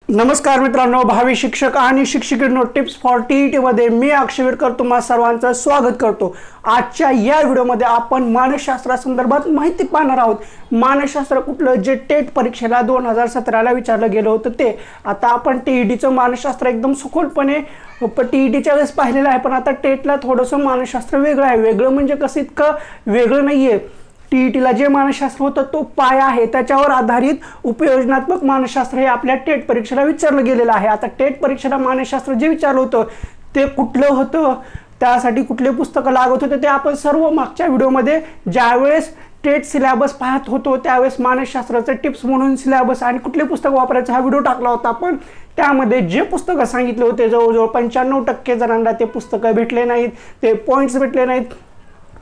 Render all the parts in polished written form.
नमस्कार मित्रांनो, भावी शिक्षक आणि शिक्षिकेनो टिप्स फॉर टीईटी मध्ये मी अक्षयवीरकर तुम्हा सर्वांचं स्वागत करतो। आजच्या या व्हिडिओमध्ये आपण मानसशास्त्रासंदर्भात माहिती पाहणार आहोत। मानसशास्त्र कुठलं जे टेट परीक्षेला 2017 ला विचारलं गेलं होतं ते आता आपण टीईटीचं मानसशास्त्र एकदम सखोलपणे टीईटीच्या वेळेस पाहिलेलं आहे, पण आता टेटला थोडंसं मानसशास्त्र वेगळं आहे। वेगळं म्हणजे कसं इतकं वेगळं नाहीये। टीईटीला जे मानसशास्त्र होतं तो पाया आहे, त्याच्यावर आधारित उपयोजनात्मक मानसशास्त्र हे आपल्या टेट परीक्षेला विचारलं गेलेलं आहे। आता टेट परीक्षेला मानसशास्त्र जे विचारलं होतं ते कुठलं होतं, त्यासाठी कुठले पुस्तकं लागत होते ते आपण सर्व मागच्या व्हिडिओमध्ये ज्यावेळेस टेट सिलेबस पाहत होतो त्यावेळेस मानसशास्त्राचे टिप्स म्हणून सिलेबस आणि कुठले पुस्तक वापरायचं हा व्हिडिओ टाकला होता। पण त्यामध्ये जे पुस्तकं सांगितले होते जवळजवळ 95% जणांना ते पुस्तकं भेटले नाहीत, ते पॉईंट्स भेटले नाहीत,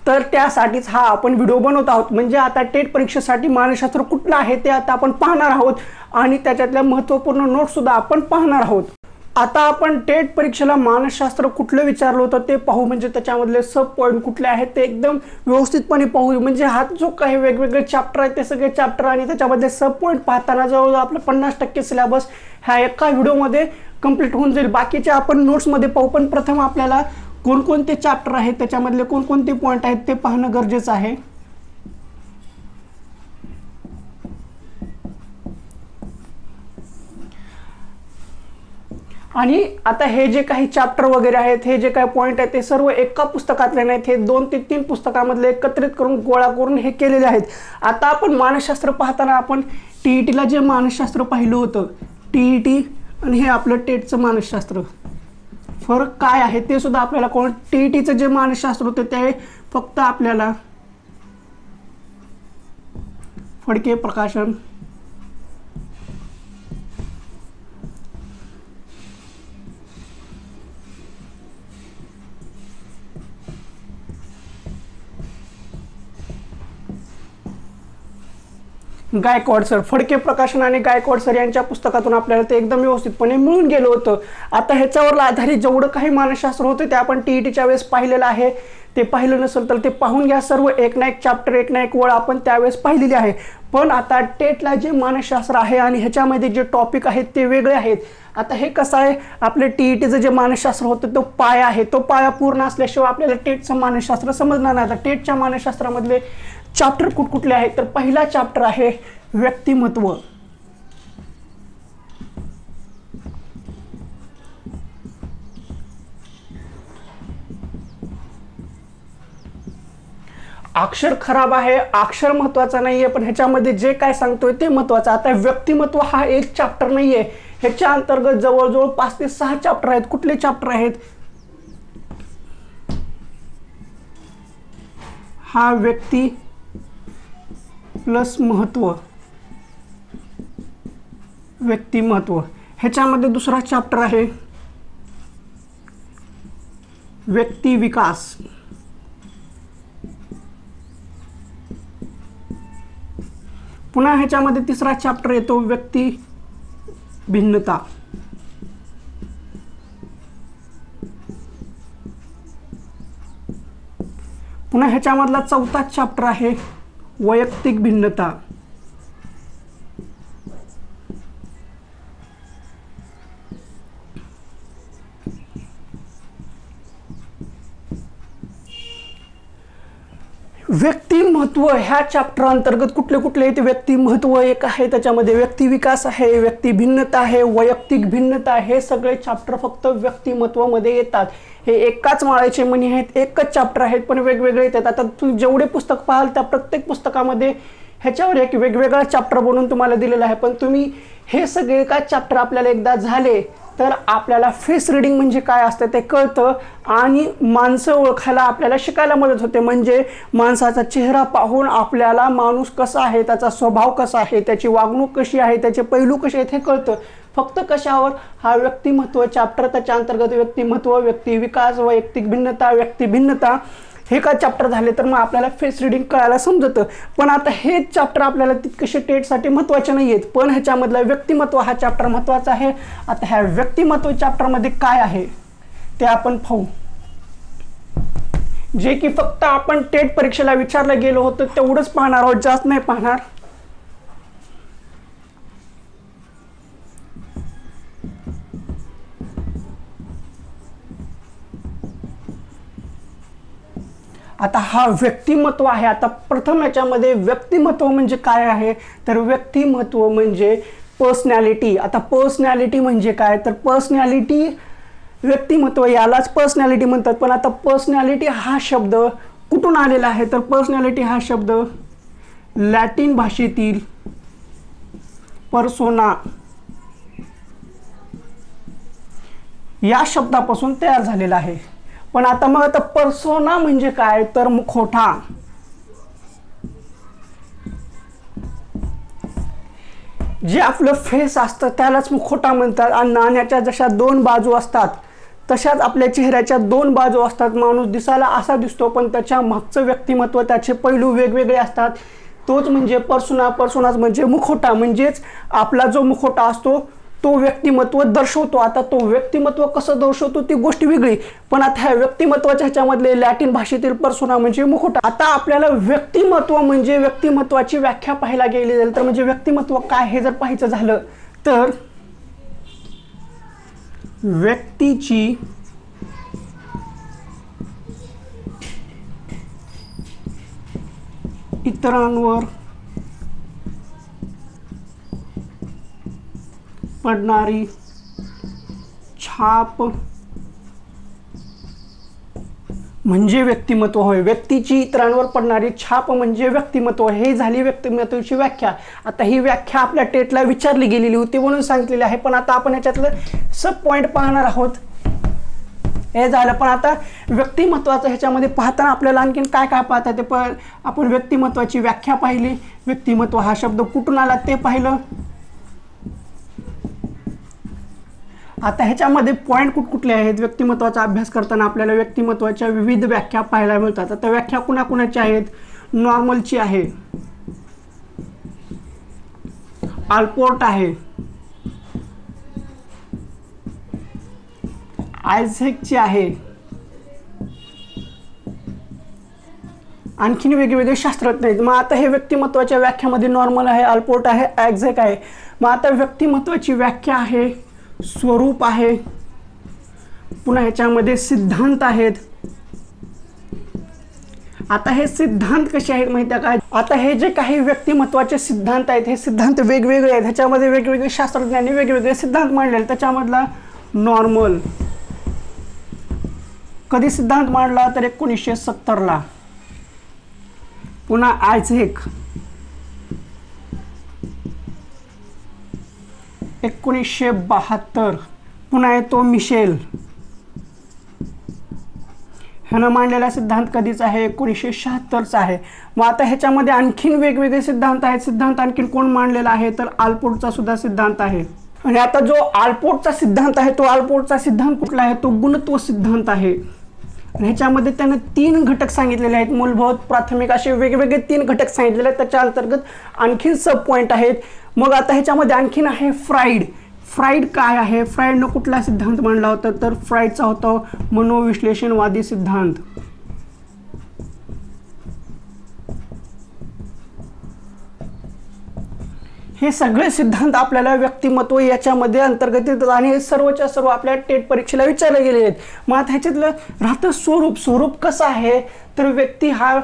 तर त्यासाठीच हा आपण व्हिडिओ बनवत आहोत। म्हणजे आता टेट परीक्षेसाठी मानसशास्त्र कुठलं आहे ते आता आपण पाहणार आहोत आणि त्याच्यातल्या महत्त्वपूर्ण नोट्स सुद्धा आपण पाहणार आहोत। आता आपण टेट परीक्षेला मानसशास्त्र कुठलं विचारलं होतं ते पाहू, म्हणजे त्याच्यामधले सब पॉईंट कुठले आहेत ते एकदम व्यवस्थितपणे पाहू। म्हणजे हा जो काही वेगवेगळे चॅप्टर आहेत ते सगळे चॅप्टर आणि त्याच्यामध्ये सब पॉईंट पाहताना जवळजवळ आपलं 50% सिलेबस ह्या एका व्हिडिओमध्ये कंप्लीट होऊन जाईल। बाकीचे आपण नोट्समध्ये पाहू, पण प्रथम आपल्याला कोणकोणते चॅप्टर आहेत त्याच्यामधले कोणकोणते पॉईंट आहेत ते पाहणं गरजेचं आहे। आणि आता हे जे काही चॅप्टर वगैरे आहेत, हे जे काही पॉईंट आहेत ते सर्व एका पुस्तकातले नाहीत, हे 2 ते 3 पुस्तकांमधले एकत्रित करून गोळा करून हे केलेले आहेत। आता आपण मानसशास्त्र पाहताना आपण टीईटीला जे मानसशास्त्र पाहिलं होतं, टीईटी आणि हे आपलं टेटचं मानसशास्त्र फरक काय आहे ते सुद्धा आपल्याला कोण टीईटीचं जे मानसशास्त्र होतं ते फक्त आपल्याला फडके प्रकाशन गायकवाड सर, फडके प्रकाशन आणि गायकवाड सर यांच्या पुस्तकातून आपल्याला ते एकदम व्यवस्थितपणे मिळून गेलं होतं। आता ह्याच्यावर आधारित जेवढं काही मानसशास्त्र होतं ते आपण टीईटीच्या वेळेस पाहिलेलं आहे। ते पाहिलं नसेल तर ते पाहून घ्या, सर्व एक ना एक चॅप्टर एक ना एक वळ आपण त्यावेळेस पाहिलेली आहे। पण आता टेटला जे मानसशास्त्र आहे आणि ह्याच्यामध्ये जे टॉपिक आहेत ते वेगळे आहेत। आता हे कसं आहे, आपले टीईटीचं जे मानसशास्त्र होतं तो पाया आहे, तो पाया पूर्ण असल्याशिवाय आपल्याला टेटचं मानसशास्त्र समजणार नाही। आता टेटच्या मानसशास्त्रामधले चॅप्टर कुठकुठले आहेत तर पहिला चॅप्टर आहे व्यक्तिमत्व। अक्षर खराब आहे, अक्षर महत्वाचा नाहीये, पण ह्याच्यामध्ये जे काय सांगतोय ते महत्वाचं। आता व्यक्तिमत्व हा एक चॅप्टर नाहीये, ह्याच्या अंतर्गत जवळजवळ 5 ते 6 चॅप्टर आहेत। कुठले चॅप्टर आहेत, हा व्यक्ती प्लस महत्व, व्यक्तिमत्व। ह्याच्यामध्ये दुसरा चॅप्टर आहे व्यक्ती विकास। पुन्हा ह्याच्यामध्ये तिसरा चॅप्टर येतो व्यक्ती भिन्नता। पुन्हा ह्याच्यामधला चौथा चॅप्टर आहे वैयक्तिक भिन्नता। व्यक्तिमत्व ह्या चॅप्टर अंतर्गत कुठले कुठले येते, व्यक्तिमत्व एक आहे, त्याच्यामध्ये व्यक्ती विकास आहे, व्यक्ती भिन्नता आहे, वैयक्तिक भिन्नता, हे सगळे चॅप्टर फक्त व्यक्तिमत्व मध्ये येतात। हे एकाच माळेचे मणी आहेत, एकच चॅप्टर आहेत पण वेगवेगळे येतात। आता तुम्ही जेवढे पुस्तक पाहाल त्या प्रत्येक पुस्तकामध्ये ह्याच्यावर एक वेगवेगळा चॅप्टर बनवून तुम्हाला दिलेला आहे, पण तुम्ही हे सगळे का चॅप्टर आपल्याला एकदा झाले तर आपल्याला फेस रीडिंग म्हणजे काय असतं ते कळतं आणि माणसं ओळखायला आपल्याला शिकायला मदत होते। म्हणजे माणसाचा चेहरा पाहून आपल्याला माणूस कसा आहे, त्याचा स्वभाव कसा आहे, त्याची वागणूक कशी आहे, त्याचे पैलू कसे आहेत हे कळतं। फक्त कशावर, हा व्यक्तिमत्व चॅप्टर, त्याच्या अंतर्गत व्यक्तिमत्व, व्यक्ती विकास, वैयक्तिक भिन्नता, व्यक्ती भिन्नता हे का चॅप्टर झाले तर मग आपल्याला फेस रीडिंग कळायला समजतं। पण आता हे चॅप्टर आपल्याला तितकेसे टेटसाठी महत्त्वाचे नाही आहेत, पण ह्याच्यामधला व्यक्तिमत्व हा चॅप्टर महत्त्वाचा आहे। आता ह्या व्यक्तिमत्व चॅप्टरमध्ये काय आहे ते आपण पाहू। जे की फक्त आपण टेट परीक्षेला विचारलं गेलो होतं तेवढंच पाहणार आहोत, जास्त नाही पाहणार। आता हा व्यक्तिमत्व आहे. आता प्रथम याच्यामध्ये व्यक्तिमत्व म्हणजे काय आहे, तर व्यक्तिमत्व म्हणजे पर्सनॅलिटी. आता पर्सनॅलिटी म्हणजे काय, तर पर्सनॅलिटी व्यक्तिमत्व यालाच पर्सनॅलिटी म्हणतात. पण आता पर्सनॅलिटी हा शब्द कुठून आलेला आहे, तर पर्सनॅलिटी हा शब्द लॅटिन भाषेतील पर्सोना या शब्दापासून तयार झालेला आहे. पण आता मग आता पर्सोना म्हणजे काय, तर मुखवटा. जे आपलं फेस असतं त्यालाच मुखवटा म्हणतात. आणि नाण्याच्या जशा दोन बाजू असतात तशाच आपल्या चेहऱ्याच्या दोन बाजू असतात. माणूस दिसायला असा दिसतो पण त्याच्या मागचं व्यक्तिमत्व, त्याचे पैलू वेगवेगळे असतात. तोच म्हणजे पर्सोना. पर्सोनाच म्हणजे मुखवटा. म्हणजेच आपला जो मुखवटा असतो तो व्यक्तिमत्व दर्शवतो. आता तो व्यक्तिमत्व कसं दर्शवतो ती गोष्ट वेगळी, पण आता ह्या व्यक्तिमत्वाच्या ह्याच्यामधले लॅटिन भाषेतील पर्सोना म्हणजे मुखवटा. आता आपल्याला व्यक्तिमत्व म्हणजे व्यक्तिमत्वाची व्याख्या पाहायला गेली जाईल तर म्हणजे व्यक्तिमत्व काय हे जर पाहायचं झालं तर व्यक्तीची इतरांवर पडणारी छाप म्हणजे व्यक्तिमत्व होय. व्यक्तीची इतरांवर पडणारी छाप म्हणजे व्यक्तिमत्व. हे झाली व्यक्तिमत्वाची व्याख्या. आता ही व्याख्या आपल्या टेटला विचारली गेलेली होती म्हणून सांगितलेली आहे. पण आता आपण याच्यातलं सब पॉईंट पाहणार आहोत. हे झालं. पण आता व्यक्तिमत्वाचं ह्याच्यामध्ये पाहताना आपल्याला आणखीन काय काय पाहता ते आपण व्यक्तिमत्वाची व्याख्या पाहिली, व्यक्तिमत्व हा शब्द कुठून आला ते पाहिलं. आता ह्याच्यामध्ये पॉईंट कुठले आहेत, व्यक्तिमत्वाचा अभ्यास करताना आपल्याला व्यक्तिमत्वाच्या विविध व्याख्या पाहायला मिळतात. आता व्याख्या कुणाकुणाच्या आहेत, नॉर्मलची आहे, आल्पोर्ट आहे, आयझॅकची आहे, आणखीन वेगवेगळे शास्त्रज्ञ आहेत. मग आता हे व्यक्तिमत्वाच्या व्याख्यामध्ये नॉर्मल आहे, आल्पोर्ट आहे, आयझॅक आहे. मग आता व्यक्तिमत्वाची व्याख्या आहे, स्वरूप आहे, पुन्हा ह्याच्यामध्ये सिद्धांत आहेत. आता हे सिद्धांत कसे आहेत माहिती आहे काय, आता हे जे काही व्यक्तिमत्वाचे सिद्धांत आहेत हे सिद्धांत वेगवेगळे आहेत. ह्याच्यामध्ये वेगवेगळे शास्त्रज्ञांनी वेगवेगळे सिद्धांत मांडले. त्याच्यामधला नॉर्मल कधी सिद्धांत मांडला तर 1970ला. पुन्हा आयझॅक 1972. पुन्हा येतो मिशेल, ह्यानं मांडलेला सिद्धांत कधीचा आहे, 1976चा आहे. मग आता ह्याच्यामध्ये आणखीन वेगवेगळे सिद्धांत आहेत. सिद्धांत आणखीन कोण मांडलेला आहे तर आल्पोर्टचा सुद्धा सिद्धांत आहे. आणि आता जो आल्पोर्टचा सिद्धांत आहे तो आल्पोर्टचा सिद्धांत कुठला आहे, तो गुणत्व सिद्धांत आहे. आणि ह्याच्यामध्ये त्यानं 3 घटक सांगितलेले आहेत, मूलभूत, प्राथमिक असे वेगवेगळे 3 घटक सांगितलेले आहेत. त्याच्या अंतर्गत आणखीन सब पॉईंट आहेत. मग आता ह्याच्यामध्ये आणखीन आहे फ्राईड. फ्राईड काय आहे, फ्राईडनं कुठला सिद्धांत मांडला होता तर फ्राईडचा होता मनोविश्लेषणवादी सिद्धांत. हे सगळे सिद्धांत आपल्याला व्यक्तिमत्व याच्यामध्ये अंतर्गत येतात आणि सर्वच्या सर्व आपल्या टेट परीक्षेला विचारले गेले आहेत. मग आता ह्याच्यातलं राहतं स्वरूप. स्वरूप कसं आहे तर व्यक्ती हा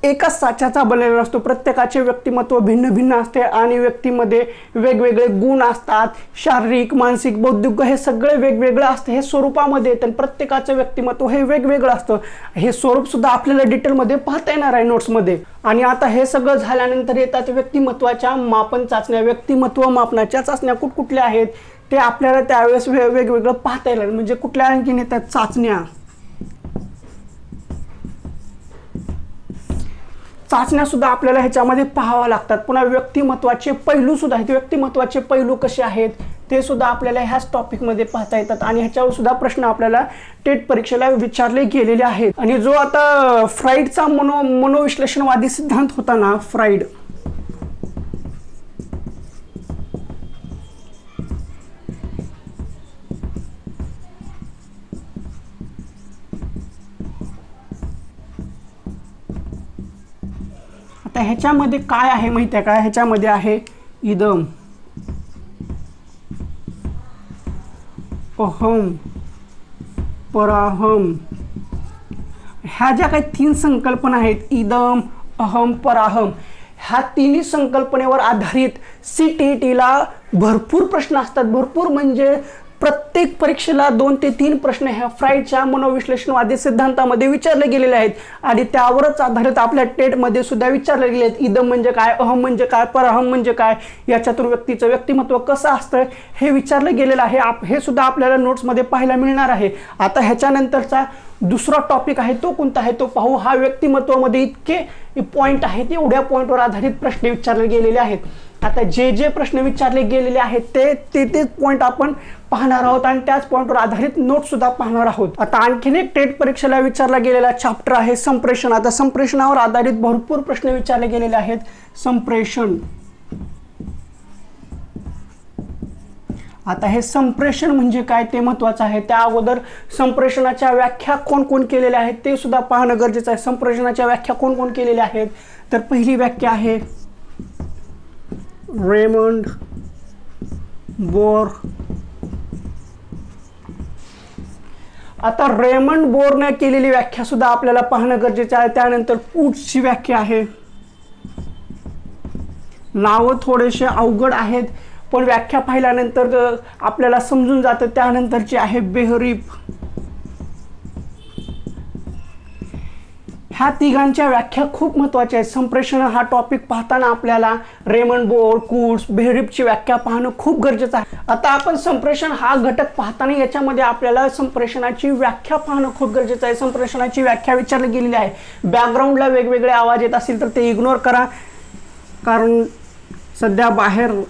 एकाच साच्याचा बनलेला असतो. प्रत्येकाचे व्यक्तिमत्व भिन्न भिन्न असते आणि व्यक्तीमध्ये वेगवेगळे गुण असतात, शारीरिक, मानसिक, बौद्धिक हे सगळे वेगवेगळं असतं. हे स्वरूपामध्ये येतं. प्रत्येकाचं व्यक्तिमत्व हे वेगवेगळं असतं. हे स्वरूप सुद्धा आपल्याला डिटेलमध्ये पाहता येणार आहे नोट्समध्ये. आणि आता हे सगळं झाल्यानंतर येतात व्यक्तिमत्वाच्या मापन चाचण्या. व्यक्तिमत्व मापनाच्या चाचण्या कुठकुठल्या आहेत ते आपल्याला त्यावेळेस वेगवेगळं पाहता येईल. म्हणजे कुठल्या आणखीन येतात चाचण्या. चाचण्या सुद्धा आपल्याला ह्याच्यामध्ये पाहाव्या लागतात. पुन्हा व्यक्तिमत्वाचे पैलू सुद्धा आहेत. व्यक्तिमत्वाचे पैलू कसे आहेत ते सुद्धा आपल्याला ह्याच टॉपिकमध्ये पाहता येतात आणि ह्याच्यावर सुद्धा प्रश्न आपल्याला टेट परीक्षेला विचारले गेलेले आहेत. आणि जो आता फ्राईडचा मनोविश्लेषणवादी सिद्धांत होता ना, फ्राईड, आता ह्याच्यामध्ये काय आहे माहिती आहे का, ह्याच्यामध्ये आहे इदम, अहम, पराहम, ह्या ज्या काही 3 संकल्पना आहेत, इदम, अहम, पराहम, ह्या तिन्ही संकल्पनेवर आधारित CTETला भरपूर प्रश्न असतात. भरपूर म्हणजे प्रत्येक परीक्षेला 2 ते 3 प्रश्न ह्या फ्राईडच्या मनोविश्लेषणवादी सिद्धांतामध्ये विचारले गेलेले आहेत आणि त्यावरच आधारित आपल्या टेटमध्ये सुद्धा विचारले गेले आहेत. इदम म्हणजे काय, अहम म्हणजे काय, पराहम म्हणजे काय, याच्यातून व्यक्तीचं व्यक्तिमत्व कसं असतं हे विचारलं गेलेलं आहे. हे सुद्धा आपल्याला नोट्समध्ये पाहायला मिळणार आहे. आता ह्याच्यानंतरचा दुसरा टॉपिक आहे तो कोणता आहे तो पाहू. हा व्यक्तिमत्वामध्ये इतके पॉईंट आहेत, एवढ्या पॉईंटवर आधारित प्रश्न विचारले गेलेले आहेत. आता जे प्रश्न विचारले गेलेले आहेत तेच पॉईंट आपण पाहणार आहोत आणि त्याच पॉईंटवर आधारित नोट सुद्धा पाहणार आहोत. आता आणखीन एक टेट परीक्षेला विचारला गेलेला चॅप्टर आहे संप्रेषण. आता संप्रेषणावर आधारित भरपूर प्रश्न विचारले गेलेले आहेत. संप्रेषण, आता हे संप्रेषण म्हणजे काय ते महत्त्वाचं आहे. त्या अगोदर संप्रेषणाच्या व्याख्या कोण कोण केलेल्या आहेत ते सुद्धा पाहणं गरजेचं आहे. संप्रेषणाच्या व्याख्या कोण कोण केलेल्या आहेत तर पहिली व्याख्या आहे रेमंड बोर. आता रेमंड बोरने केलेली व्याख्या सुद्धा आपल्याला पाहणं गरजेचं आहे. त्यानंतर कूट्सची व्याख्या आहे. नावं थोडेसे अवघड आहेत पण व्याख्या पाहिल्यानंतर आपल्याला समजून जातं. त्यानंतरची आहे बेहरीफ. ह्या तिघांच्या व्याख्या खूप महत्त्वाच्या आहेत. संप्रेषण हा टॉपिक पाहताना आपल्याला रेमंड बोर, कूट्स, बेहरीफची व्याख्या पाहणं खूप गरजेचं आहे. आता आपण संप्रेषण हा घटक पाहताना याच्यामध्ये आपल्याला संप्रेषणाची व्याख्या पाहणं खूप गरजेचं आहे. संप्रेषणाची व्याख्या विचारली गेलेली आहे. बॅकग्राऊंडला वेगवेगळे आवाज येत असतील तर ते इग्नोर करा, कारण सध्या बाहेर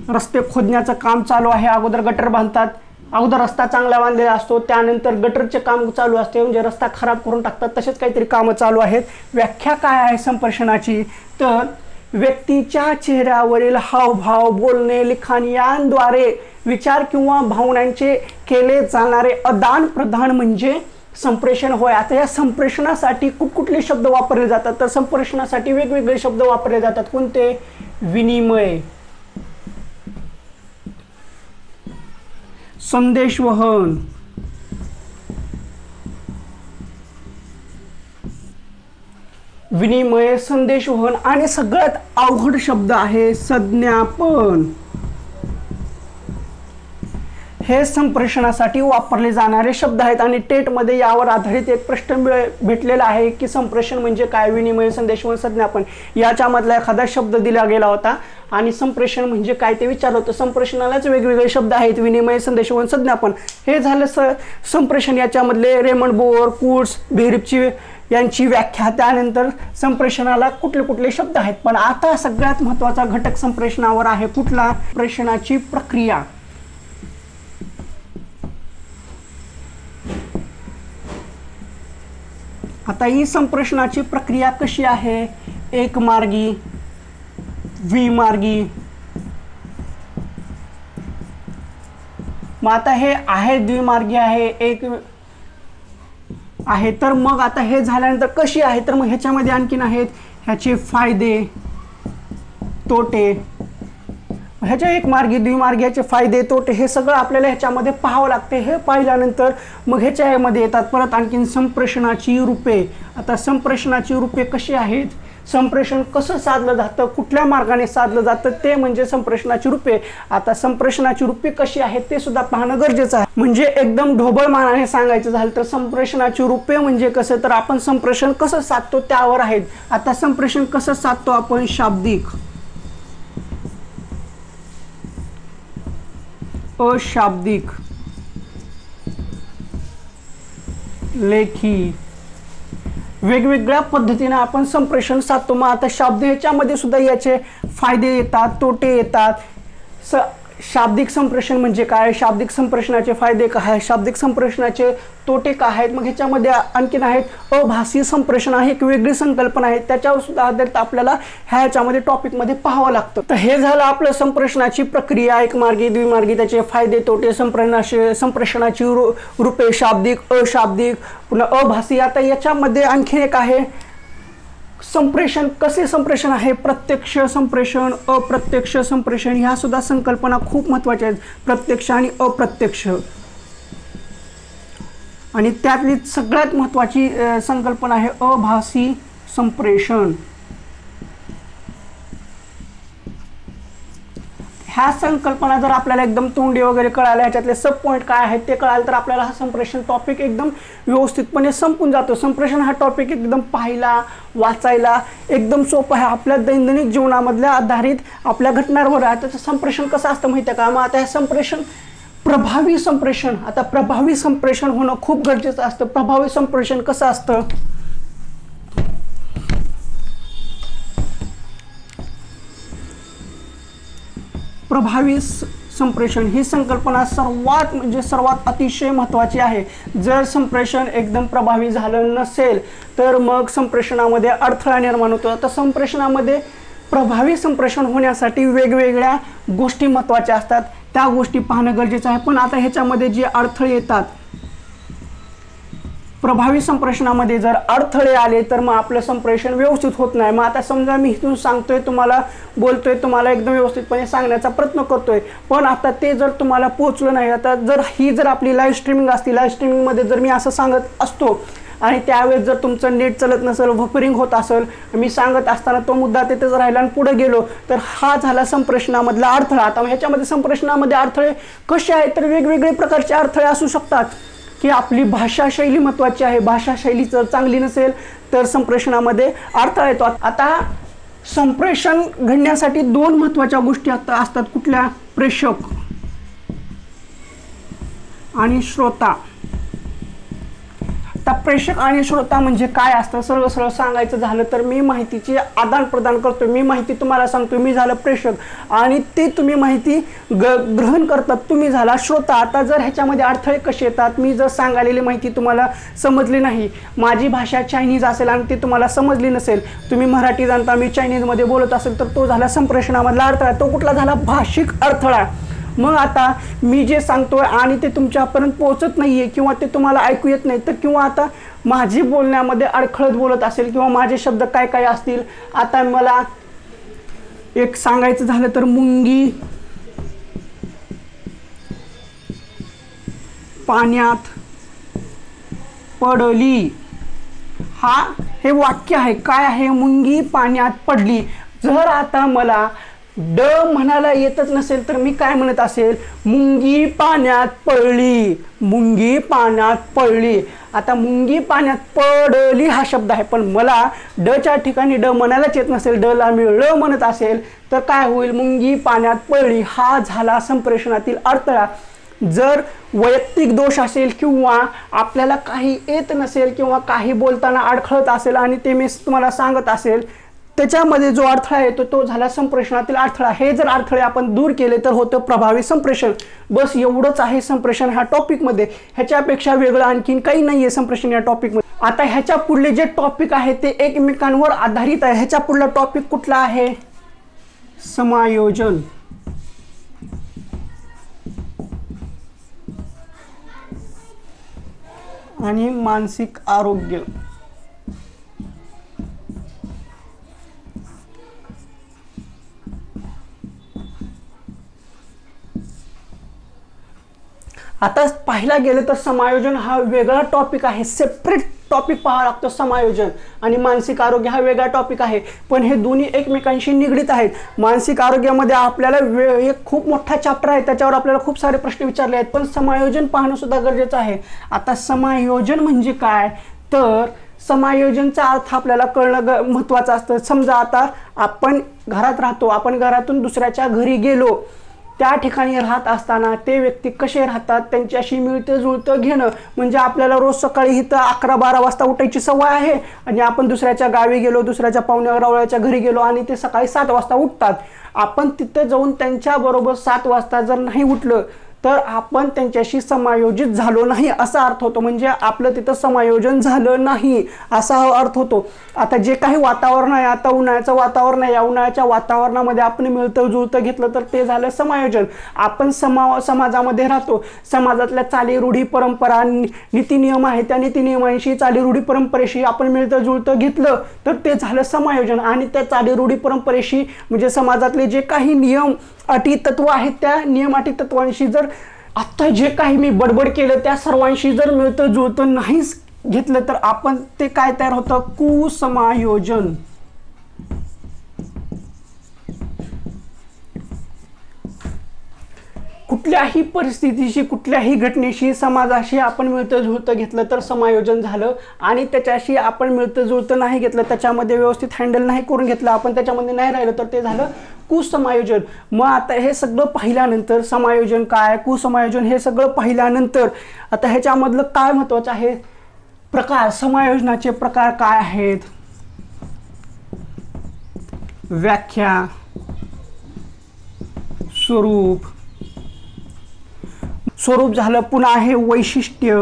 रस्ते खोदण्याचं काम चालू आहे. अगोदर गटर बांधतात, अगोदर रस्ता चांगला बांधलेला असतो, त्यानंतर गटरचे काम चालू असते, म्हणजे रस्ता खराब करून टाकतात. तसेच काहीतरी कामं चालू आहेत. व्याख्या काय आहे संप्रेषणाची तर व्यक्तीच्या चेहऱ्यावरील हावभाव, बोलणे, लिखाण यांद्वारे विचार किंवा भावनांचे केले जाणारे आदान प्रदान म्हणजे संप्रेषण होय. आता या संप्रेषणासाठी कुठले शब्द वापरले जातात तर संप्रेषणासाठी वेगवेगळे शब्द वापरले जातात. कोणते? विनिमय, संदेशवहन, विनिमय, संदेशवहन आणि सगळ्यात अवघड शब्द आहे संज्ञापन. हे संप्रेषणासाठी वापरले जाणारे शब्द आहेत आणि टेटमध्ये यावर आधारित एक प्रश्न भेटलेला आहे की संप्रेषण म्हणजे काय, विनिमय, संदेशवहन, संज्ञापन याच्यामधला एखादा शब्द दिला गेला होता आणि संप्रेषण म्हणजे काय ते विचारलं होतं. संप्रेषणालाच वेगवेगळे शब्द आहेत, विनिमय, संदेशवहन, संज्ञापन. हे झालं संप्रेषण. याच्यामधले रेमंड बोर, कूट्स, बेहरीफची यांची व्याख्या. त्यानंतर संप्रेषणाला कुठले कुठले शब्द आहेत. पण आता सगळ्यात महत्त्वाचा घटक संप्रेषणावर आहे कुठला? संप्रेषणाची प्रक्रिया. आता ही संप्रेषणाची प्रक्रिया कशी आहे? एकमार्गी, द्विमार्गी. मग आता हे आहे द्विमार्गी आहे, एक आहे. तर मग आता हे झाल्यानंतर कशी आहे तर मग ह्याच्यामध्ये आणखीन आहेत ह्याचे फायदे, तोटे. ह्याच्या एक मार्गी, द्विमार्गी ह्याचे फायदे, तोटे हे सगळं आपल्याला ह्याच्यामध्ये पाहावं लागते. हे पाहिल्यानंतर मग ह्याच्यामध्ये येतात परत आणखीन संप्रेषणाची रूपे. आता संप्रेषणाची रूपे कशी आहेत, संप्रेषण कसं साधलं जातं, कुठल्या मार्गाने साधलं जातं ते म्हणजे संप्रेषणाची रूपे. आता संप्रेषणाची रूपे कशी आहेत ते सुद्धा पाहणं गरजेचं आहे. म्हणजे एकदम ढोबळ मानाने सांगायचं झालं तर संप्रेषणाची रूपे म्हणजे कसं तर आपण संप्रेषण कसं साधतो त्यावर आहेत. आता संप्रेषण कसं साधतो आपण? शाब्दिक, अशाब्दिक, लेखी, वेगवेगळ्या पद्धतीने आपण संप्रेषण साधतो. मग आता शाब्दिक ह्याच्यामध्ये सुद्धा याचे फायदे येतात, तोटे येतात. शाब्दिक संप्रेषण म्हणजे काय, शाब्दिक संप्रेषणाचे फायदे काय आहेत, शाब्दिक संप्रेषणाचे तोटे काय आहेत. मग ह्याच्यामध्ये आणखीन आहेत अभाषी संप्रेषण आहे, एक वेगळी संकल्पना आहे, त्याच्यावर सुद्धा आधारित आपल्याला ह्याच्यामध्ये टॉपिकमध्ये पाहावं लागतं. तर हे झालं आपलं संप्रेषणाची प्रक्रिया, एकमार्गी, द्विमार्गी, त्याचे फायदे, तोटे, संप्रेषणाची रूपे, शाब्दिक, अशाब्दिक, पुन्हा अभाषी. आता याच्यामध्ये आणखीन एक आहे संप्रेषण. कसे संप्रेषण आहे? प्रत्यक्ष संप्रेषण, अप्रत्यक्ष संप्रेषण. ह्या सुद्धा संकल्पना खूप महत्त्वाच्या आहेत, प्रत्यक्ष आणि अप्रत्यक्ष. आणि त्यातली सगळ्यात महत्त्वाची संकल्पना आहे अभासी संप्रेषण। ह्या संकल्पना जर आपल्याला एकदम तोंडी वगैरे कळाल्या, ह्याच्यातले सब पॉईंट काय आहेत ते कळालं तर आपल्याला हा संप्रेषण टॉपिक एकदम व्यवस्थितपणे संपून जातो। संप्रेषण हा टॉपिक एकदम पाहायला वाचायला एकदम सोपं आहे, आपल्या दैनंदिन जीवनामधल्या आधारित आपल्या घटनांवर आहे। त्याचं संप्रेषण कसं असतं माहिती आहे का? मग आता हे संप्रेषण प्रभावी संप्रेषण, आता प्रभावी संप्रेषण होणं खूप गरजेचं असतं। प्रभावी संप्रेषण कसं असतं? प्रभावी संप्रेषण ही संकल्पना सर्वात अतिशय महत्त्वाची आहे। जर संप्रेषण एकदम प्रभावी झालं नसेल तर मग संप्रेषणामध्ये अडथळा निर्माण होतो। आता संप्रेषणामध्ये प्रभावी संप्रेषण होण्यासाठी वेगवेगळ्या गोष्टी महत्त्वाच्या असतात, त्या गोष्टी पाहणं गरजेचं आहे। पण आता ह्याच्यामध्ये जे अडथळे येतात, प्रभावी संप्रेषणामध्ये जर अडथळे आले तर मग आपलं संप्रेषण व्यवस्थित होत नाही। मग आता समजा मी इथून सांगतोय, तुम्हाला बोलतोय, तुम्हाला एकदम व्यवस्थितपणे सांगण्याचा प्रयत्न करतोय, पण आता ते जर तुम्हाला पोहोचलं नाही, आता जर आपली लाईव्ह स्ट्रीमिंग असती, लाईव्ह स्ट्रीमिंगमध्ये जर मी असं सांगत असतो आणि त्यावेळेस जर तुमचं नेट चालत नसेल, वफरिंग होत असेल, मी सांगत असताना तो मुद्दा तिथेच राहिला आणि पुढे गेलो, तर हा झाला संप्रेषणामधला अडथळा। आता ह्याच्यामध्ये संप्रेषणामध्ये अडथळे कसे आहेत तर वेगवेगळे प्रकारचे अडथळे असू शकतात की आपली भाषाशैली महत्त्वाची आहे, भाषाशैली जर चांगली नसेल तर संप्रेषणामध्ये अडथळा येतो। आता संप्रेषण घडण्यासाठी दोन महत्त्वाच्या गोष्टी असतात, कुठल्या? प्रेषक आणि श्रोता। आता प्रेषक आणि श्रोता म्हणजे काय असतं? सरळ सांगायचं झालं तर मी माहितीचे आदान प्रदान करतो, मी माहिती तुम्हाला सांगतो, मी झालं प्रेषक आणि ते तुम्ही माहिती ग्रहण करतात, तुम्ही झाला श्रोता। आता जर ह्याच्यामध्ये अडथळे कसे येतात? मी जर सांगालेली माहिती तुम्हाला समजली नाही, माझी भाषा चायनीज असेल आणि ती तुम्हाला समजली नसेल, तुम्ही मराठी जाणता, मी चायनीजमध्ये बोलत असेल, तर तो झाला संप्रेषणामधला अडथळा। तो कुठला झाला? भाषिक अडथळा। मग आता मी जे सांगतोय आणि ते तुमच्यापर्यंत पोहोचत नाहीये किंवा ते तुम्हाला ऐकू येत नाही, तर किंवा आता माझी बोलण्यामध्ये अडखळत बोलत असेल किंवा माझे शब्द काय काय असतील, आता मला एक सांगायचं झालं तर मुंगी पाण्यात पडली, हे वाक्य आहे, काय आहे? मुंगी पाण्यात पडली। जर आता मला ड म्हणायला येतच नसेल तर मी काय म्हणत असेल? मुंगी पाण्यात पडली, मुंगी पाण्यात पडली। आता मुंगी पाण्यात पडली हा शब्द आहे, पण मला डच्या ठिकाणी ड म्हणायलाच येत नसेल, डला मी ळ म्हणत असेल तर काय होईल? मुंगी पाण्यात पडली हा झाला संप्रेषणातील अडथळा। जर वैयक्तिक दोष असेल किंवा आपल्याला काही येत नसेल किंवा काही बोलताना अडखळत असेल आणि ते मी तुम्हाला सांगत असेल, त्याच्यामध्ये जो अडथळा येतो तो झाला संप्रेषणातील अडथळा। हे जर अडथळे आपण दूर केले तर होतं प्रभावी संप्रेषण। बस एवढंच आहे संप्रेषण ह्या टॉपिकमध्ये, ह्याच्यापेक्षा वेगळं आणखीन काही नाही आहे संप्रेषण या टॉपिकमध्ये। आता ह्याच्या पुढले जे टॉपिक आहे ते एकमेकांवर आधारित आहे। ह्याच्या पुढला टॉपिक कुठला आहे? समायोजन। आणि मानसिक आरोग्य। आता पाहायला गेलं तर समायोजन हा वेगळा टॉपिक आहे, सेपरेट टॉपिक पाहावा लागतो। समायोजन आणि मानसिक आरोग्य हा वेगळा टॉपिक आहे, पण हे दोन्ही एकमेकांशी निगडीत आहेत। मानसिक आरोग्यामध्ये आपल्याला एक खूप मोठा चॅप्टर आहे, त्याच्यावर आपल्याला खूप सारे प्रश्न विचारले आहेत, पण समायोजन पाहणं सुद्धा गरजेचं आहे। आता समायोजन म्हणजे काय तर समायोजनचा अर्थ आपल्याला कळणं महत्त्वाचं असतं। समजा आता आपण घरात राहतो, आपण घरातून दुसऱ्याच्या घरी गेलो, त्या ठिकाणी राहत असताना ते व्यक्ती कसे राहतात त्यांच्याशी मिळतं जुळतं घेणं, म्हणजे आपल्याला रोज सकाळी इथं 11-12 वाजता उठायची सवय आहे आणि आपण दुसऱ्याच्या गावी गेलो, दुसऱ्याच्या पाहुण्यारावळ्याच्या घरी गेलो आणि ते सकाळी 7 वाजता उठतात, आपण तिथं जाऊन त्यांच्याबरोबर 7 वाजता जर नाही उठलं तर आपण त्यांच्याशी समायोजित झालो नाही असा अर्थ होतो, म्हणजे आपलं तिथं समायोजन झालं नाही असा अर्थ होतो। आता जे काही वातावरण आहे, आता उन्हाळ्याचं वातावरण आहे, या उन्हाळ्याच्या वातावरणामध्ये आपण मिळतं जुळतं घेतलं तर ते झालं समायोजन। आपण समाजामध्ये राहतो, समाजातल्या चाली रूढी परंपरा नीतिनियम आहे, त्या नीतिनियमांशी चाली रूढी परंपरेशी आपण मिळतं जुळतं घेतलं तर ते झालं समायोजन। आणि त्या चाली रूढी परंपरेशी म्हणजे समाजातले जे काही नियम अटी तत्व आहेत त्या नियम अटी तत्वांशी जर आता जे काही मी बडबड केलं त्या सर्वांशी जर मिळतं जुळतं नाहीच घेतलं तर आपण ते काय तयार होतं, कुसमायोजन. कुठल्याही परिस्थितीशी कुठल्याही घटनेशी समाजाशी आपण मिळतं जुळतं घेतलं तर समायोजन झालं, आणि त्याच्याशी आपण मिळतं जुळतं नाही घेतलं, त्याच्यामध्ये व्यवस्थित हँडल नाही करून घेतलं, आपण त्याच्यामध्ये नाही राहिलं तर ते झालं कुसमायोजन. मग आता हे सगळं पाहिल्यानंतर समायोजन काय, कुसमायोजन हे सगळं पाहिल्यानंतर आता ह्याच्यामधलं काय महत्त्वाचं आहे, प्रकार, समायोजनाचे प्रकार काय आहेत, व्याख्या, स्वरूप. स्वरूप झालं, पुन्हा आहे वैशिष्ट्य.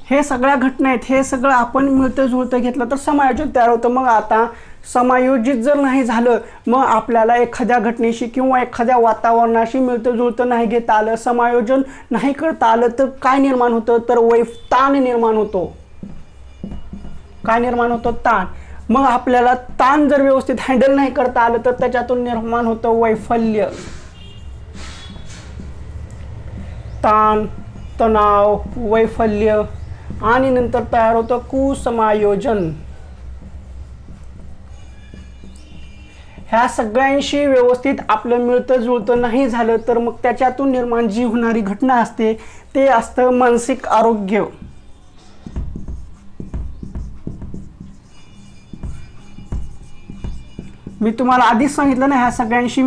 हे सगळ्या घटना आहेत, हे सगळं आपण मिळतं जुळतं घेतलं तर समायोजन तयार होतं. मग आता समायोजित जर नाही झालं, मग आपल्याला एखाद्या घटनेशी किंवा एखाद्या वातावरणाशी मिळतं जुळतं नाही घेता आलं, समायोजन नाही करता आलं तर काय निर्माण होतं, तर ताण निर्माण होतो. काय निर्माण होतं, ताण. मग आपल्याला ताण जर व्यवस्थित हँडल नाही करता आलं तर त्याच्यातून निर्माण होतं वैफल्य. ताण, तणाव, वैफल्य, आणि नंतर तयार होतं कुसमायोजन. ह्या सगळ्यांशी व्यवस्थित आपलं मिळतं जुळतं नाही झालं तर मग त्याच्यातून निर्माण जी होणारी घटना असते ते असतं मानसिक आरोग्य. मी तुम्हाला आधीच सांगितलं ना, ह्या सगळ्यांशी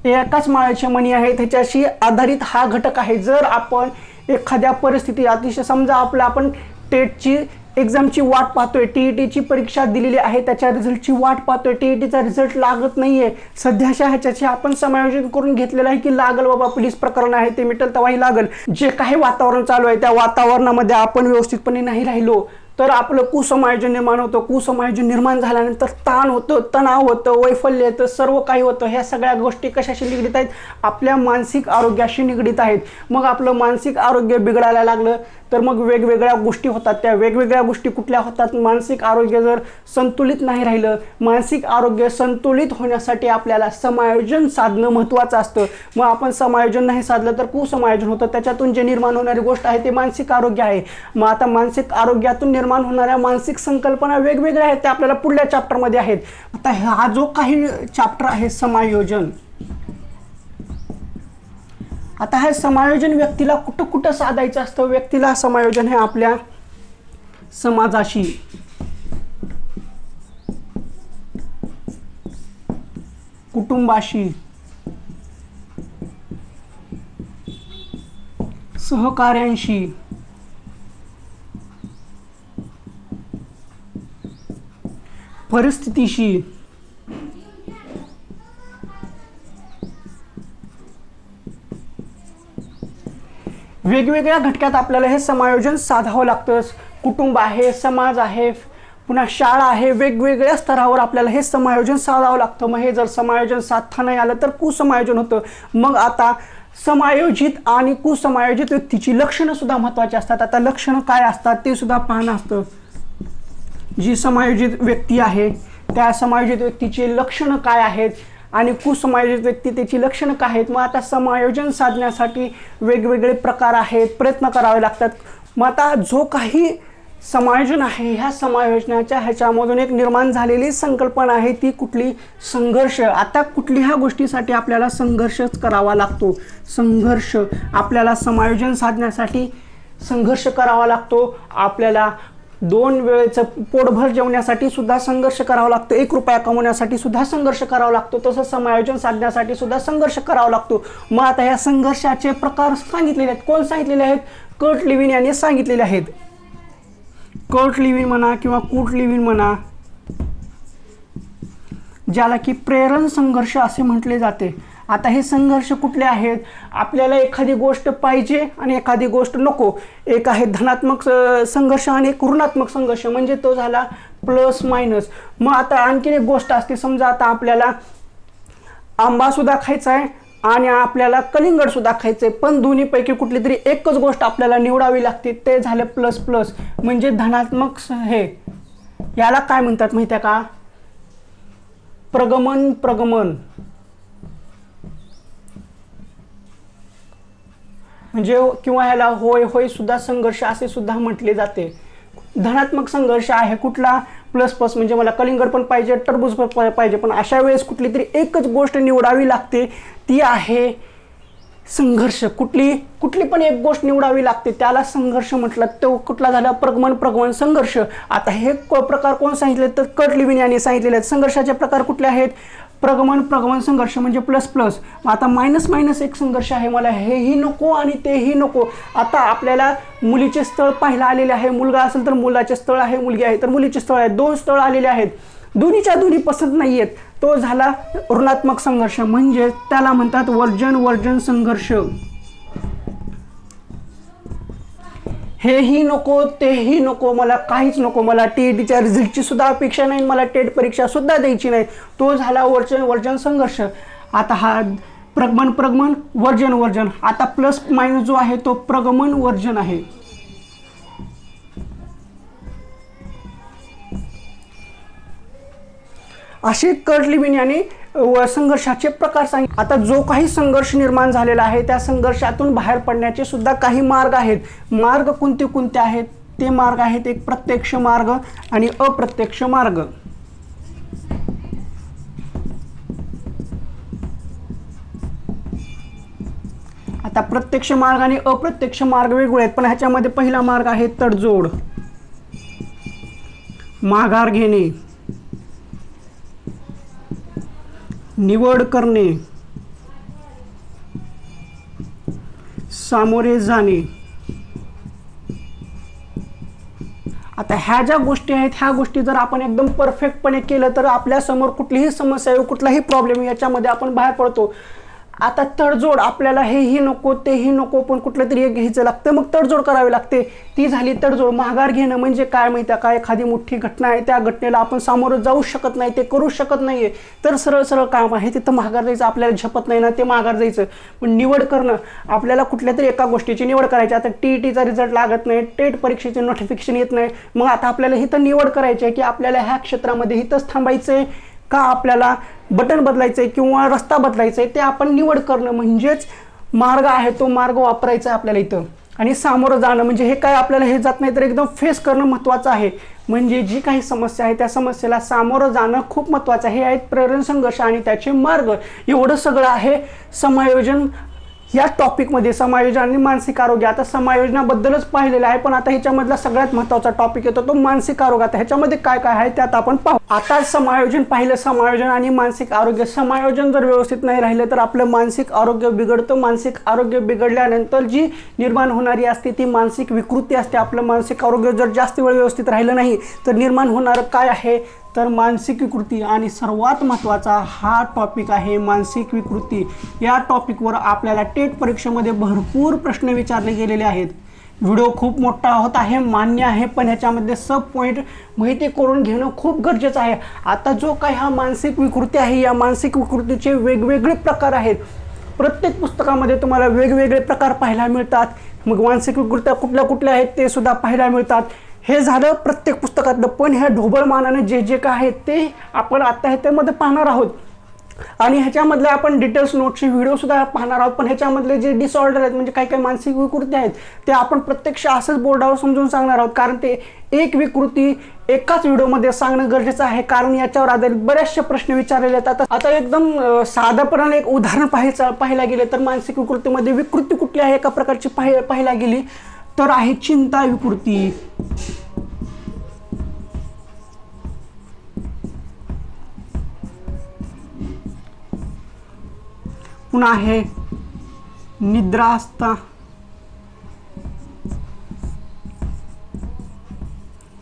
एकाच माळ्याचे मणी आहेत, ह्याच्याशी आधारित हा घटक आहे. जर आपण एखाद्या परिस्थिती अतिशय समजा आपण टेटची एक्झामची वाट पाहतोय, टीईटीची परीक्षा दिलेली आहे, त्याच्या रिझल्टची वाट पाहतोय, टीईटीचा रिझल्ट लागत नाहीये, सध्याच्या ह्याच्याशी आपण समायोजन करून घेतलेलं आहे की लागल बाबा, पोलीस प्रकरण आहे ते मिटल तेव्हाही लागल. जे काही वातावरण चालू आहे त्या वातावरणामध्ये आपण व्यवस्थितपणे नाही राहिलो तर आपलं कुसमायोजन निर्माण होतं. कुसमायोजन निर्माण झाल्यानंतर ताण होतं, तणाव होतं, वैफल्य येतं, सर्व काही होतं. ह्या सगळ्या गोष्टी कशाशी निगडीत आहेत, आपल्या मानसिक आरोग्याशी निगडीत आहेत. मग आपलं मानसिक आरोग्य बिघडायला लागलं तर मग वेगवेगळ्या गोष्टी होतात. त्या वेगवेगळ्या गोष्टी कुठल्या होतात, मानसिक आरोग्य जर संतुलित नाही राहिलं, मानसिक आरोग्य संतुलित होण्यासाठी आपल्याला समायोजन साधणं महत्त्वाचं असतं. मग आपण समायोजन नाही साधलं तर कुसमायोजन होतं, त्याच्यातून जे निर्माण होणारी गोष्ट आहे ते मानसिक आरोग्य आहे. मग आता मानसिक आरोग्यातून निर्माण होणाऱ्या मानसिक संकल्पना वेगवेगळ्या आहेत, त्या आपल्याला पुढल्या चॅप्टरमध्ये आहेत. आता हा जो काही चॅप्टर आहे समायोजन, आता हे समायोजन व्यक्तीला कुठं कुठं साधायचं असतं. व्यक्तीला समायोजन हे आपल्या समाजाशी, कुटुंबाशी, सहकाऱ्यांशी, परिस्थितीशी, वेगवेगळ्या घटकात आपल्याला हे समायोजन साधावं लागतं. कुटुंब आहे, समाज आहे, पुन्हा शाळा आहे, वेगवेगळ्या स्तरावर आपल्याला हे समायोजन साधावं लागतं. मग हे जर समायोजन साधता नाही आलं तर कुसमायोजन होतं. मग आता समायोजित आणि कुसमायोजित व्यक्तीची लक्षणं सुद्धा महत्त्वाची असतात. आता लक्षणं काय असतात ते सुद्धा पाहणं असतं. जी समायोजित व्यक्ती आहे त्या समायोजित व्यक्तीची लक्षणं काय आहेत आणि कुसमायोजित व्यक्ती त्याची लक्षणं काय आहेत. मग आता समायोजन साधण्यासाठी वेगवेगळे प्रकार आहेत, प्रयत्न करावे लागतात. मग आता जो काही समायोजन आहे ह्या समायोजनाच्या ह्याच्यामधून एक निर्माण झालेली संकल्पना आहे ती कुठली, संघर्ष. आता कुठल्याही गोष्टीसाठी आपल्याला संघर्षच करावा लागतो. संघर्ष, आपल्याला समायोजन साधण्यासाठी संघर्ष करावा लागतो. आपल्याला 2 वेळेचं पोटभर जेवण्यासाठी सुद्धा संघर्ष करावा लागतो. 1 रुपया कमवण्यासाठी सुद्धा संघर्ष करावा लागतो. तसं समायोजन साधण्यासाठी सुद्धा संघर्ष करावा लागतो. मग आता ह्या संघर्षाचे प्रकार सांगितलेले आहेत. कोण सांगितलेले आहेत? कर्ट लिव्हिन यांनी सांगितलेले आहेत. कर्ट लिव्हिन म्हणा किंवा कूट लिव्हिन म्हणा, ज्याला की प्रेरण संघर्ष असे म्हटले जाते. आता हे संघर्ष कुठले आहेत? आपल्याला एखादी गोष्ट पाहिजे आणि एखादी गोष्ट नको. एक आहे धनात्मक संघर्ष आणि एक ऋणात्मक संघर्ष, म्हणजे तो झाला प्लस मायनस. मग आता आणखीन एक गोष्ट असते, समजा आता आपल्याला आंबा सुद्धा खायचा आहे आणि आपल्याला कलिंगड सुद्धा खायचं आहे, पण दोन्हीपैकी कुठली तरी एकच गोष्ट आपल्याला निवडावी लागते, ते झालं प्लस प्लस, म्हणजे धनात्मक. हे याला काय म्हणतात माहिती आहे का? प्रगमन. प्रगमन म्हणजे किंवा ह्याला होय होय सुद्धा संघर्ष असे सुद्धा म्हटले जाते. धनात्मक संघर्ष आहे कुठला, प्लस प्लस म्हणजे मला कलिंगड पण पाहिजे, टरबूज पण पाहिजे, पण अशा वेळेस कुठली तरी एकच गोष्ट निवडावी लागते, ती आहे संघर्ष. कुठली पण एक गोष्ट निवडावी लागते, त्याला संघर्ष म्हटलं. तो कुठला झाला, प्रगमन संघर्ष. आता हे प्रकार कोण सांगितले तर कर्ट लिव्हिन यांनी सांगितलेले आहेत. संघर्षाचे प्रकार कुठले आहेत, प्रगमन संघर्ष म्हणजे प्लस प्लस. आता मायनस एक संघर्ष आहे, मला हेही नको आणि तेही नको. आता आपल्याला मुलीचे स्थळ पाहायला आलेले आहे, मुलगा असेल तर मुलाचे स्थळ आहे, मुलगी आहे तर मुलीचे स्थळ आहे, 2 स्थळ आलेले आहेत, दोन्हीच्या दोन्ही पसंत नाही आहेत, तो झाला ऋणात्मक संघर्ष. म्हणजे त्याला म्हणतात वर्जन संघर्ष. हेही नको तेही नको, मला काहीच नको, मला टीईटीच्या रिझल्टची सुद्धा अपेक्षा नाही, मला टेट परीक्षा सुद्धा द्यायची नाही, तो झाला वर्जन संघर्ष. आता हा प्रगमन वर्जन. आता प्लस मायनस जो आहे तो प्रगमन वर्जन आहे. असे कर्ट लिव्हिन यांनी संघर्षाचे प्रकार सांगितले. आता जो काही संघर्ष निर्माण झालेला आहे त्या संघर्षातून बाहेर पडण्याचे सुद्धा काही मार्ग आहेत. मार्ग कोणते आहेत, ते मार्ग आहेत एक प्रत्यक्ष मार्ग आणि अप्रत्यक्ष मार्ग. आता प्रत्यक्ष मार्ग आणि अप्रत्यक्ष मार्ग वेगळे आहेत, पण ह्याच्यामध्ये पहिला मार्ग आहे तडजोड, माघार घेणे, निवड करणे, सामोरे जाणे. आता ह्या ज्या गोष्टी आहेत ह्या गोष्टी जर आपण एकदम परफेक्टपणे केलं तर आपल्या समोर कुठलीही समस्या कुठलाही प्रॉब्लेम याच्यामध्ये आपण बाहेर पडतो. आता तडजोड, आपल्याला हेही नको तेही नको पण कुठलं तरी एक घ्यायचं लागतं, मग तडजोड करावी लागते, ती झाली तडजोड. माघार घेणं म्हणजे काय माहिती आहे का, एखादी मोठी घटना आहे त्या घटनेला आपण सामोरं जाऊ शकत नाही, ते करू शकत नाहीये, तर सरळ काम आहे तिथं माघार जायचं, आपल्याला झपत नाही ना ते माघार जायचं. पण निवड करणं, आपल्याला कुठल्या तरी एका गोष्टीची निवड करायची. आता टीईटीचा रिझल्ट लागत नाही, टेट परीक्षेचे नोटिफिकेशन येत नाही, मग आता आपल्याला इथं निवड करायची आहे की आपल्याला ह्या क्षेत्रामध्ये इथंच थांबायचंय का आपल्याला बटन बदलायचंय किंवा रस्ता बदलायचा ते आपण निवड करणं म्हणजेच मार्ग आहे, तो मार्ग वापरायचा आहे आपल्याला इथं. आणि सामोरं जाणं म्हणजे हे काय आपल्याला हे जात नाही तर एकदम फेस करणं महत्त्वाचं आहे. म्हणजे जी काही समस्या आहे त्या समस्येला सामोरं जाणं खूप महत्त्वाचं आहे. हे आहेत प्रेरण संघर्ष आणि त्याचे मार्ग. एवढं सगळं आहे समायोजन या टॉपिकमध्ये, समायोजन आणि मानसिक आरोग्य. आता समायोजनाबद्दलच पाहिलेलं आहे, पण आता ह्याच्यामधला सगळ्यात महत्त्वाचा टॉपिक येतो तो मानसिक आरोग्य. आता ह्याच्यामध्ये काय काय आहे त्यात आपण पाहू. आता समायोजन पाहिलं, समायोजन आणि मानसिक आरोग्य. समायोजन जर व्यवस्थित नाही राहिलं तर आपलं मानसिक आरोग्य बिघडतं. मानसिक आरोग्य बिघडल्यानंतर जी निर्माण होणारी असते ती मानसिक विकृती असते. आपलं मानसिक आरोग्य जर जास्त वेळ व्यवस्थित राहिलं नाही तर निर्माण होणारं काय आहे तर मानसिक विकृती. आणि सर्वात महत्त्वाचा हा टॉपिक आहे मानसिक विकृती. या टॉपिकवर आपल्याला टेट परीक्षेमध्ये भरपूर प्रश्न विचारले गेलेले आहेत. व्हिडिओ खूप मोठा होत आहे, मान्य आहे, पण ह्याच्यामध्ये सब पॉईंट माहिती करून घेणं खूप गरजेचं आहे. आता जो काही हा मानसिक विकृती आहे या मानसिक विकृतीचे वेगवेगळे प्रकार आहेत. प्रत्येक पुस्तकामध्ये तुम्हाला वेगवेगळे प्रकार पाहायला मिळतात. मग मानसिक विकृत्या कुठल्या आहेत ते सुद्धा पाहायला मिळतात. हे झालं प्रत्येक पुस्तकातलं, पण ह्या ढोबळमानाने जे काय आहेत ते आपण आता ह्याच्यामध्ये पाहणार आहोत. आणि ह्याच्यामधले आपण डिटेल्स नोट्सचे व्हिडिओ सुद्धा पाहणार आहोत. पण ह्याच्यामधले जे डिसऑर्डर आहेत म्हणजे काही मानसिक विकृती आहेत ते आपण प्रत्यक्ष असंच बोर्डावर समजून सांगणार आहोत, कारण ते एक विकृती एकाच व्हिडिओमध्ये सांगणं गरजेचं आहे, कारण याच्यावर आधारित बरेचसे प्रश्न विचारलेले आहेत. आता एकदम साधापणाने एक उदाहरण पाहायला गेले तर मानसिक विकृतीमध्ये विकृती कुठली आहे एका प्रकारची पाहायला गेली तर आहे चिंता विकृती, पुन्हा आहे निद्रावस्था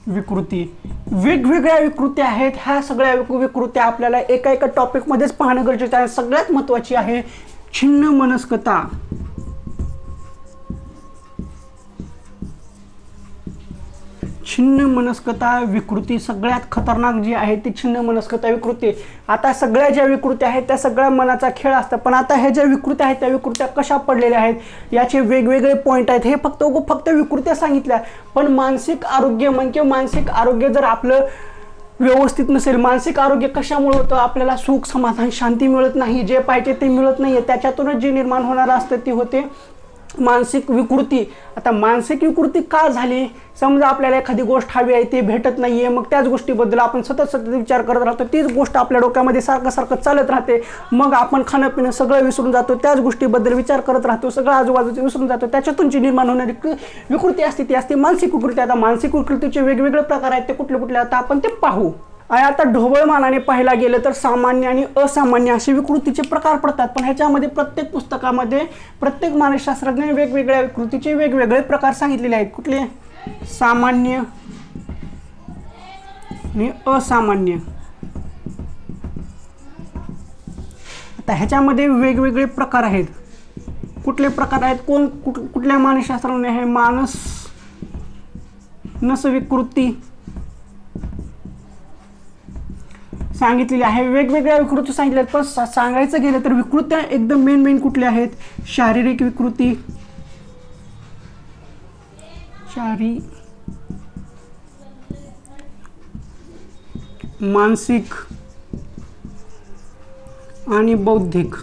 विकृती. वेगवेगळ्या विकृती आहेत. ह्या सगळ्या विकृत्या आपल्याला एका टॉपिकमध्येच पाहणं गरजेचं आहे. सगळ्यात महत्त्वाची आहे छिन्न मनस्कता. छिन्न मनस्कता विकृती सगळ्यात खतरनाक जी आहे ती छिन्न मनस्कता विकृती. आता सगळ्या ज्या विकृत्या आहेत त्या सगळ्या मनाचा खेळ असतात, पण आता ह्या ज्या विकृत्या आहेत त्या विकृत्या कशा पडलेल्या आहेत याचे वेगवेगळे पॉईंट आहेत. हे फक्त विकृत्या सांगितल्या, पण मानसिक आरोग्य म्हणजे मानसिक आरोग्य जर आपलं व्यवस्थित नसेल, मानसिक आरोग्य कशामुळे होतं, आपल्याला सुख समाधान शांती मिळत नाही, जे पाहिजे ते मिळत नाही, त्याच्यातूनच जे निर्माण होणारं असतं ते होते मानसिक विकृती. आता मानसिक विकृती का झाली? समजा आपल्याला एखादी गोष्ट हवी आहे, ते भेटत नाहीये, मग त्याच गोष्टीबद्दल आपण सतत विचार करत राहतो, तीच गोष्ट आपल्या डोक्यामध्ये सारखं चालत राहते, मग आपण खाणं पिणं सगळं विसरून जातो, त्याच गोष्टीबद्दल विचार करत राहतो, सगळं आजूबाजूचं विसरून जातो. त्याच्यातून जी निर्माण होणारी विकृती असते ती असते मानसिक विकृती. आता मानसिक विकृतीचे वेगवेगळे प्रकार आहेत, ते कुठले कुठले आता आपण ते पाहू. आता ढोबळमानाने पाहायला गेलं तर सामान्य आणि असामान्य असे विकृतीचे प्रकार पडतात, पण ह्याच्यामध्ये प्रत्येक पुस्तकामध्ये प्रत्येक मानसशास्त्रज्ञाने वेगवेगळ्या विकृतीचे वेगवेगळे प्रकार सांगितलेले आहेत. कुठले? सामान्य आणि असामान्य. आता ह्याच्यामध्ये वेगवेगळे प्रकार आहेत. कुठले प्रकार आहेत? कुठल्या मानसशास्त्राने हे नस विकृती सांगितलेली आहे. वेगवेगळ्या विकृती सांगितल्या आहेत, पण सांगायचं गेलं तर विकृत्या एकदम मेन कुठल्या आहेत? शारीरिक विकृती, मानसिक आणि बौद्धिक.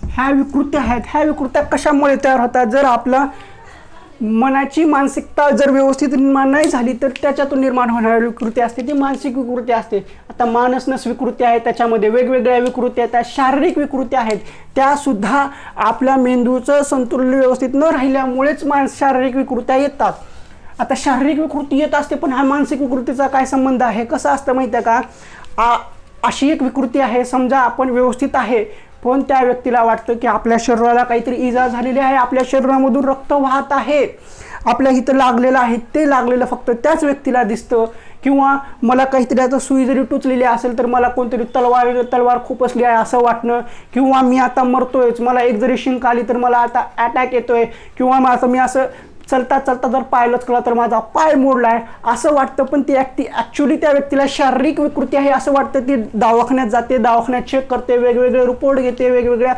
ह्या विकृत्या आहेत. ह्या विकृत्या कशामुळे तयार होतात? जर आपला मनाची मानसिकता जर व्यवस्थित निर्माण नाही झाली तर त्याच्यातून निर्माण होणारी विकृती असते ती मानसिक विकृती असते. आता मानसनस विकृती आहे, त्याच्यामध्ये वेगवेगळ्या विकृती आहेत. त्या शारीरिक विकृती आहेत, त्यासुद्धा आपल्या मेंदूचं संतुलन व्यवस्थित न राहिल्यामुळेच शारीरिक विकृत्या येतात. आता शारीरिक विकृती येत असते, पण हा मानसिक विकृतीचा काय संबंध आहे? कसं असतं माहिती आहे का? अशी एक विकृती आहे, समजा आपण व्यवस्थित आहे, पण त्या व्यक्तीला वाटतं की आपल्या शरीराला काहीतरी इजा झालेली आहे, आपल्या शरीरामधून रक्त वाहत आहे, आपल्या इथं लागलेलं आहे, ते लागलेलं फक्त त्याच व्यक्तीला दिसतं. किंवा मला काहीतरी आता सुई जरी टुचलेली असेल तर मला कोणतरी तलवार खुपसली आहे असं वाटणं, किंवा मी आता मरतोयच, मला एक जरी शिंक आली तर मला आता अटॅक येतोय, किंवा मी असं चलता जर पाय लचकला तर माझा पाय मोडलाय असं वाटतं. पण ती ॲक्च्युली त्या व्यक्तीला शारीरिक विकृती आहे असं वाटतं. ती दवाखान्यात जाते, दवाखान्यात चेक करते, वेगवेगळे रिपोर्ट घेते, वेगवेगळ्या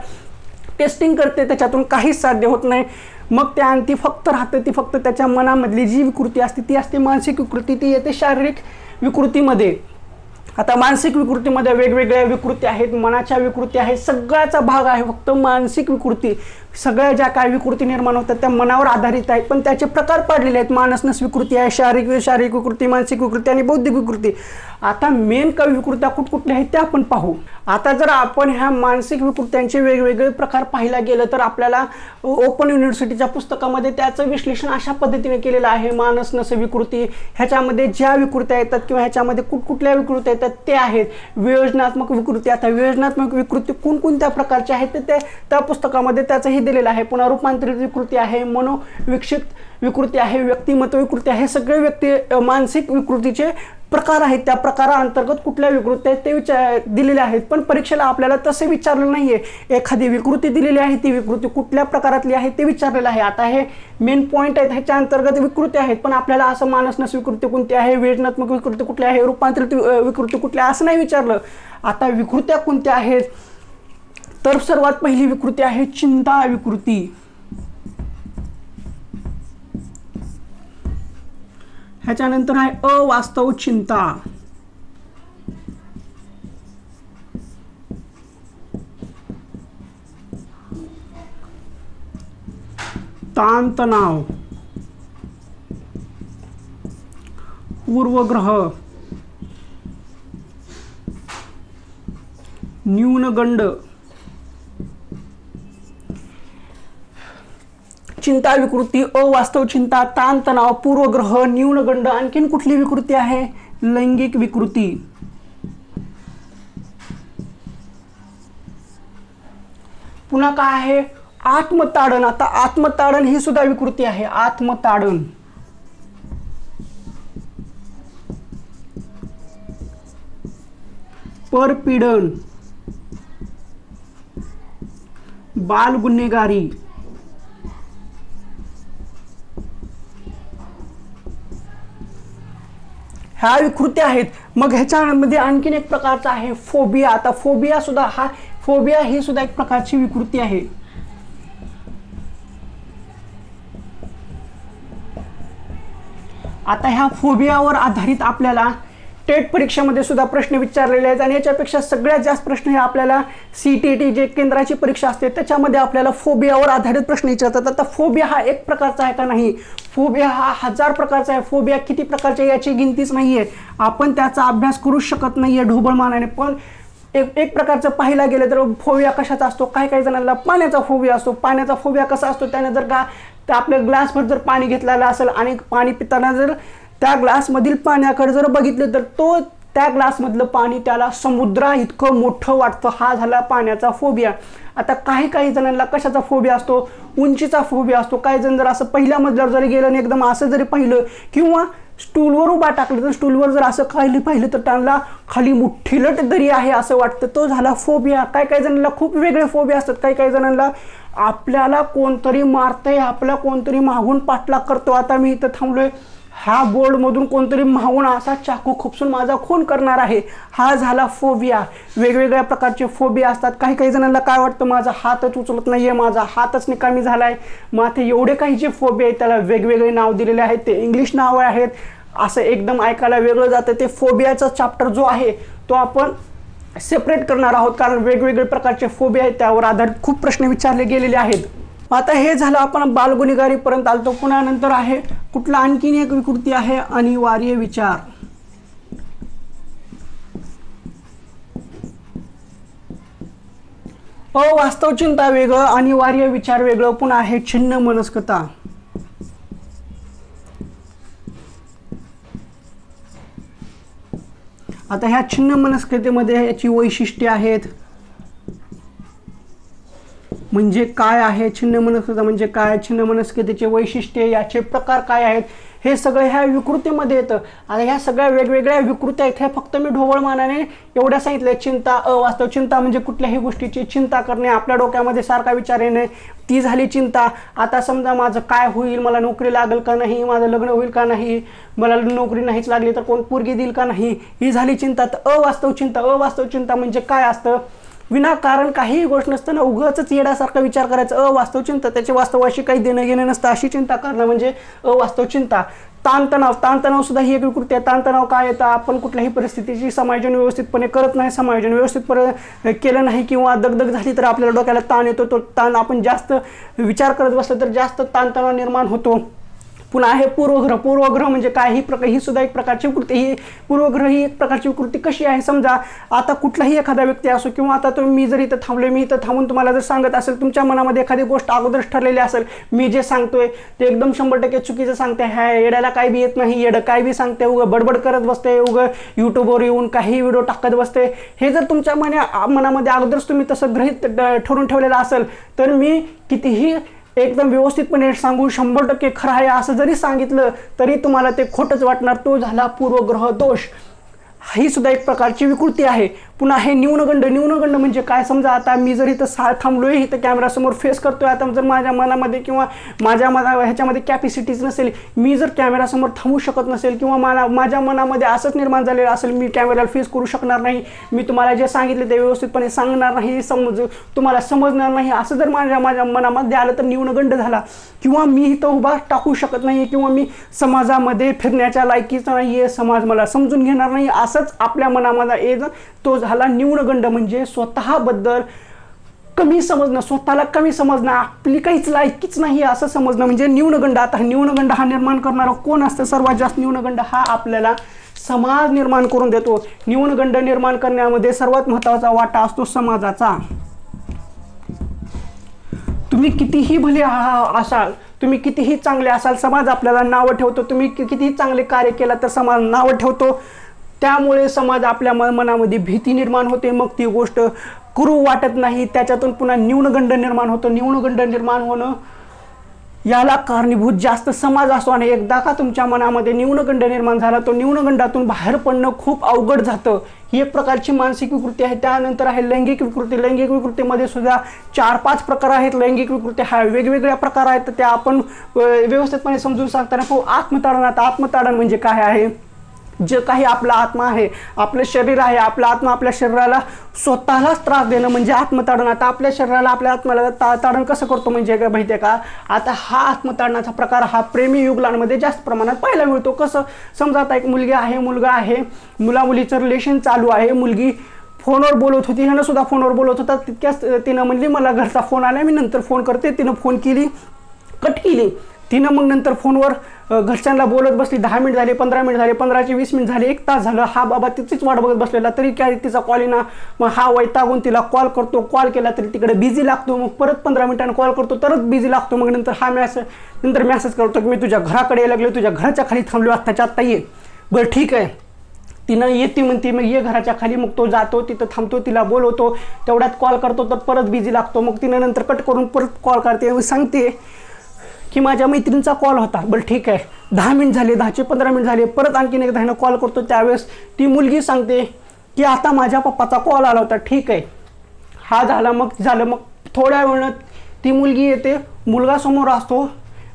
टेस्टिंग करते, त्याच्यातून काहीच साध्य होत नाही. मग त्या ती फक्त राहते, ती फक्त त्याच्या मनामधली जी विकृती असते ती असते मानसिक विकृती, ती येते शारीरिक विकृतीमध्ये. आता मानसिक विकृतीमध्ये वेगवेगळ्या विकृती आहेत, मनाच्या विकृती आहेत, सगळ्याचा भाग आहे फक्त मानसिक विकृती. सगळ्या ज्या काय विकृती निर्माण होतात त्या मनावर आधारित आहेत, पण त्याचे प्रकार पाडलेले आहेत. मानसनस विकृती आहे, शारीरिक विकृती, मानसिक विकृती आणि बौद्धिक विकृती. आता मेन काही विकृत्या कुठल्या आहेत त्या आपण पाहू. आता जर आपण ह्या मानसिक विकृत्यांचे वेगवेगळे प्रकार पाहायला गेलं तर आपल्याला ओपन युनिव्हर्सिटीच्या पुस्तकामध्ये त्याचं विश्लेषण अशा पद्धतीने केलेलं आहे. मानसनस विकृती ह्याच्यामध्ये ज्या विकृत्या येतात किंवा ह्याच्यामध्ये कुठल्या विकृत्या येतात ते आहेत. वियोजनात्मक विकृती. आता वियोजनात्मक विकृती कोणत्या प्रकारच्या आहेत ते त्या पुस्तकामध्ये त्याचंही दिलेलं आहे. पुन्हा रूपांतरित विकृती आहे, मनोविक्षित विकृती आहे, व्यक्तिमत्व विकृती आहे. सगळे मानसिक विकृतीचे प्रकार आहेत. त्या प्रकाराअंतर्गत कुठल्या विकृती आहेत ते दिलेले आहेत, पण परीक्षेला आपल्याला तसे विचारलं नाहीये. एखादी विकृती दिलेली आहे, ती विकृती कुठल्या प्रकारातली आहे ते विचारलेलं आहे. आता हे मेन पॉईंट आहेत, ह्याच्या अंतर्गत विकृती आहेत, पण आपल्याला असं मानसनस विकृती कोणती आहे, वियोजनात्मक विकृती कुठली आहे, रूपांतरित विकृती कुठली आहे असं नाही विचारलं. आता विकृत्या कोणत्या आहेत तर सर्वात पहिली विकृती आहे चिंता विकृती. ह्याच्यानंतर आहे अवास्तव चिंता. ताणतणाव, पूर्वग्रह, न्यूनगंड. चिंता विकृती, अवास्तव चिंता, ताणतणाव, पूर्वग्रह, न्यूनगंड. आणखीन कुठली विकृती आहे? लैंगिक विकृती. पुन्हा काय आहे? आत्मताडन. आता आत्मताडन ही सुद्धा विकृती आहे. आत्मताडन. परपीडन, बालगुन्हेगारी. ह्या विकृत्या आहेत. मग ह्याच्यामध्ये आणखीन एक प्रकारचा आहे फोबिया. आता फोबिया ही सुद्धा एक प्रकारची विकृती आहे. आता ह्या फोबियावर आधारित आपल्याला टेट परीक्षेमध्ये सुद्धा प्रश्न विचारलेले आहेत आणि याच्यापेक्षा सगळ्यात जास्त प्रश्न हे आपल्याला CTET जे केंद्राची परीक्षा असते त्याच्यामध्ये आपल्याला फोबियावर आधारित प्रश्न विचारतात। आता फोबिया हा एक प्रकारचा आहे का? नाही, फोबिया हा 1000 प्रकारचा आहे। फोबिया किती प्रकारचे याची गिनतीच नाही आहे, आपण त्याचा अभ्यास करू शकत नाही आहे ढोबळमानाने। पण एक प्रकारचं पाहायला गेलं तर फोबिया कशाचा असतो? काही जणांना पाण्याचा फोबिया असतो। पाण्याचा फोबिया कसा असतो? त्याने जर का आपल्या ग्लासभर जर पाणी घेतलेलं असेल आणि पाणी पिताना जर त्या ग्लासमधील पाण्याकडे जर बघितलं तर तो त्या ग्लासमधलं पाणी त्याला समुद्रा इतकं मोठं वाटतं, हा झाला पाण्याचा फोबिया। आता काही जणांना कशाचा फोबिया असतो? उंचीचा फोबिया असतो। काही जण जर असं पहिल्या मजल्यावर जरी गेलं आणि एकदम असं जरी पाहिलं किंवा स्टूलवर उभा टाकलं तर स्टूलवर जर असं खाली पाहिलं तर त्यांना खाली मुठ्ठीलट दरी आहे असं वाटतं, तो झाला फोबिया। काही जणांना खूप वेगळे फोबिया असतात। काही जणांना आपल्याला कोणतरी मारतंय, आपला कोणतरी मागून पाठलाग करतो। आता मी इथं थांबलोय, हा बोर्डमधून कोणतरी मागून असा चाकू खुपसून माझा खून करणार आहे, हा झाला फोबिया। वेगवेगळ्या प्रकारचे फोबिया असतात। काही जणांना काय वाटतं, माझा हातच उचलत नाहीये, माझा हातच निकामी झालाय। मग आता एवढे काही जे फोबिया आहेत त्याला वेगवेगळे नाव दिलेले आहेत, ते इंग्लिश नाव आहेत, असं एकदम ऐकायला वेगळं जातं। ते फोबियाचा चॅप्टर जो आहे तो आपण सेपरेट करणार आहोत, कारण वेगवेगळे प्रकारचे फोबिया आहेत त्यावर आधारित खूप प्रश्न विचारले गेलेले आहेत। आता हे झालं, आपण बालगुन्हेगारीपर्यंत आलतो। पुन्हा नंतर आहे कुठला आणखीन एक विकृती आहे, अनिवार्य विचार। अवास्तव चिंता वेगळं, अनिवार्य विचार वेगळं। पुन्हा आहे छिन्न मनस्कता। आता ह्या छिन्न मनस्कतेमध्ये याची वैशिष्ट्ये आहेत। म्हणजे काय आहे छिन्न मनस्कता, म्हणजे काय, छिन्न मनस्कतेचे वैशिष्ट्ये, याचे प्रकार काय आहेत, हे सगळं ह्या विकृतीमध्ये येतं। आता ह्या सगळ्या वेगवेगळ्या विकृत्या आहेत, हे फक्त मी ढोबळमानाने एवढ्या सांगितलं। चिंता, अवास्तव चिंता म्हणजे कुठल्याही गोष्टीची चिंता करणे, आपल्या डोक्यामध्ये सारखा विचार येणे, ती झाली चिंता। आता समजा माझं काय होईल, मला नोकरी लागेल का नाही, माझं लग्न होईल का नाही, मला नोकरी नाहीच लागली तर कोण पोरगी देईल का नाही, ही झाली चिंता। तर अवास्तव चिंता, अवास्तव चिंता म्हणजे काय असतं? विनाकारण काही गोष्ट नसताना उगाच येण्यासारखा विचार करायचा, अवास्तव चिंता। त्याचे वास्तवाशी काही देणं घेणं नसतं अशी चिंता करणं म्हणजे अवास्तव चिंता। ताणतणाव, ताणतणाव सुद्धा ही एक विकृती आहे। ताणतणाव काय येतं? आपण कुठल्याही परिस्थितीची समायोजन व्यवस्थितपणे करत नाही, समायोजन व्यवस्थितपणे केलं नाही किंवा दगदग झाली तर आपल्याला डोक्याला ताण येतो। तो ताण आपण जास्त विचार करत बसलं तर जास्त ताणतणाव निर्माण होतो। पुन्हा आहे पूर्वग्रह। पूर्वग्रह म्हणजे काय? ही सुद्धा एक प्रकारची विकृती। ही पूर्वग्रह ही एक प्रकारची विकृती कशी आहे? समजा आता कुठलाही एखादा व्यक्ती असो किंवा आता मी जर इथं थांबलोय, मी इथं थांबून तुम्हाला जर सांगत असेल, तुमच्या मनामध्ये एखादी गोष्ट अगोदरच ठरलेली असेल, मी जे सांगतोय ते एकदम 100% चुकीचं सांगते, ह्या येड्याला काय बी येत नाही, येडं काय बी सांगते, उगं बडबड करत बसते, उगं यूट्यूबवर येऊन काही व्हिडिओ टाकत बसते, हे जर तुमच्या मनामध्ये अगोदरच तुम्ही तसं गृहीत ठरवून ठेवलेलं असेल तर मी कितीही एकदम व्यवस्थितपणे सांगू 100% खरं आहे असं जरी सांगितलं तरी तुम्हाला ते खोटंच वाटणार, तो झाला पूर्वग्रह दोष। ही सुद्धा एक प्रकारची विकृती आहे। पुन्हा हे न्यूनगंड। न्यूनगंड म्हणजे काय? समजा आता मी जर इथं थांबलोय, इथं कॅमेरासमोर फेस करतोय, आता जर माझ्या मनामध्ये किंवा माझ्या ह्याच्यामध्ये कॅपॅसिटीज नसेल, मी जर कॅमेरासमोर थांबू शकत नसेल किंवा माझ्या मनामध्ये असंच निर्माण झालेलं असेल, मी कॅमेराला फेस करू शकणार नाही, मी तुम्हाला जे सांगितले ते व्यवस्थितपणे सांगणार नाही, तुम्हाला समजणार नाही, असं जर माझ्या मनामध्ये आलं तर न्यूनगंड झाला। किंवा मी इथं उभा टाकू शकत नाही किंवा मी समाजामध्ये फिरण्याच्या लायकीचा नाही आहे, समाज मला समजून घेणार नाही, असंच आपल्या मनामध्ये येतं, तो झाला न्यूनगंड। म्हणजे स्वतःबद्दल कमी समजणं, स्वतःला कमी समजणं, आपली काहीच लायकीच नाही असं समजणं म्हणजे न्यूनगंड। आता न्यूनगंड हा निर्माण करणारा कोण असतं? सर्वात जास्त न्यूनगंड हा आपल्याला समाज निर्माण करून देतो। न्यूनगंड निर्माण करण्यामध्ये सर्वात महत्त्वाचा वाटा असतो समाजाचा। तुम्ही कितीही भले असाल, तुम्ही कितीही चांगले असाल, समाज आपल्याला नावं ठेवतो। तुम्ही कितीही चांगले कार्य केलं तर समाज नावं ठेवतो, त्यामुळे समाज आपल्या मनामध्ये भीती निर्माण होते, मग ती गोष्ट करू वाटत नाही, त्याच्यातून पुन्हा न्यूनगंड निर्माण होतो। न्यूनगंड निर्माण होणं याला कारणीभूत जास्त समाज असतो आणि एकदा का तुमच्या मनामध्ये न्यूनगंड निर्माण झाला, तो न्यूनगंडातून बाहेर पडणं खूप अवघड जातं। ही एक प्रकारची मानसिक विकृती आहे। त्यानंतर आहे लैंगिक विकृती। लैंगिक विकृतीमध्ये सुद्धा 4-5 प्रकार आहेत। लैंगिक विकृती हा वेगवेगळ्या प्रकार आहेत, त्या आपण व्यवस्थितपणे समजून सांगताना आत्मताडण। आता आत्मताडण म्हणजे काय आहे? जे काही आपला आत्मा आहे, आपलं शरीर आहे, आपला आत्मा आपल्या शरीराला स्वतःलाच त्रास देणं म्हणजे आत्मताडण. आता आपल्या शरीराला आपल्या आत्म्याला ताडण कसं करतो म्हणजे काय माहिती आहे का? आता हा आत्मताडणाचा प्रकार हा प्रेमी युगलांमध्ये जास्त प्रमाणात पाहायला मिळतो. कसं समजा आता एक मुलगी आहे, मुलगा आहे, मुला-मुलीचं रिलेशन चालू आहे, मुलगी फोनवर बोलत होती, ह्यानं सुद्धा फोनवर बोलत होता. तितक्याच तिनं म्हणली मला घरचा फोन आला, मी नंतर फोन करते. तिनं फोन केली, कट केली. तिनं मग नंतर फोनवर घरच्यांना बोलत बसली. 10 मिनिट झाले, 15 मिनिट झाले, 15चे 20 मिनिट झाले, 1 तास झालं. हा बाबा तिचीच वाट बघत बसलेला, तरी काय तिचा कॉल येईना. मग हा वैतागून तिला कॉल करतो, कॉल केला तरी तिकडे बिझी लागतो. मग परत 15 मिनिटांनी कॉल करतो, तरच बिझी लागतो. मग नंतर हा मेसेज करतो की मी तुझ्या घराकडे यायला लागलो, तुझ्या घराच्या खाली थांबलो, आत्ताच्या आत्ता ये. बरं ठीक आहे. तिनं येते म्हणते, मग ये घराच्या खाली. मग तो जातो, तिथं थांबतो, तिला बोलवतो, तेवढ्यात कॉल करतो तर परत बिझी लागतो. मग तिनं नंतर कट करून परत कॉल करते, सांगते की माझ्या मैत्रिणीचा कॉल होता. बरं ठीक आहे. 10 मिनिट झाले, 10चे 15 मिनिट झाले, परत आणखीन एकदा ह्यानं कॉल करतो. त्यावेळेस ती मुलगी सांगते की आता माझ्या पप्पाचा कॉल आला होता. ठीक आहे, हा झाला. मग झालं. मग थोड्या वेळानं ती मुलगी येते, मुलगा समोर असतो,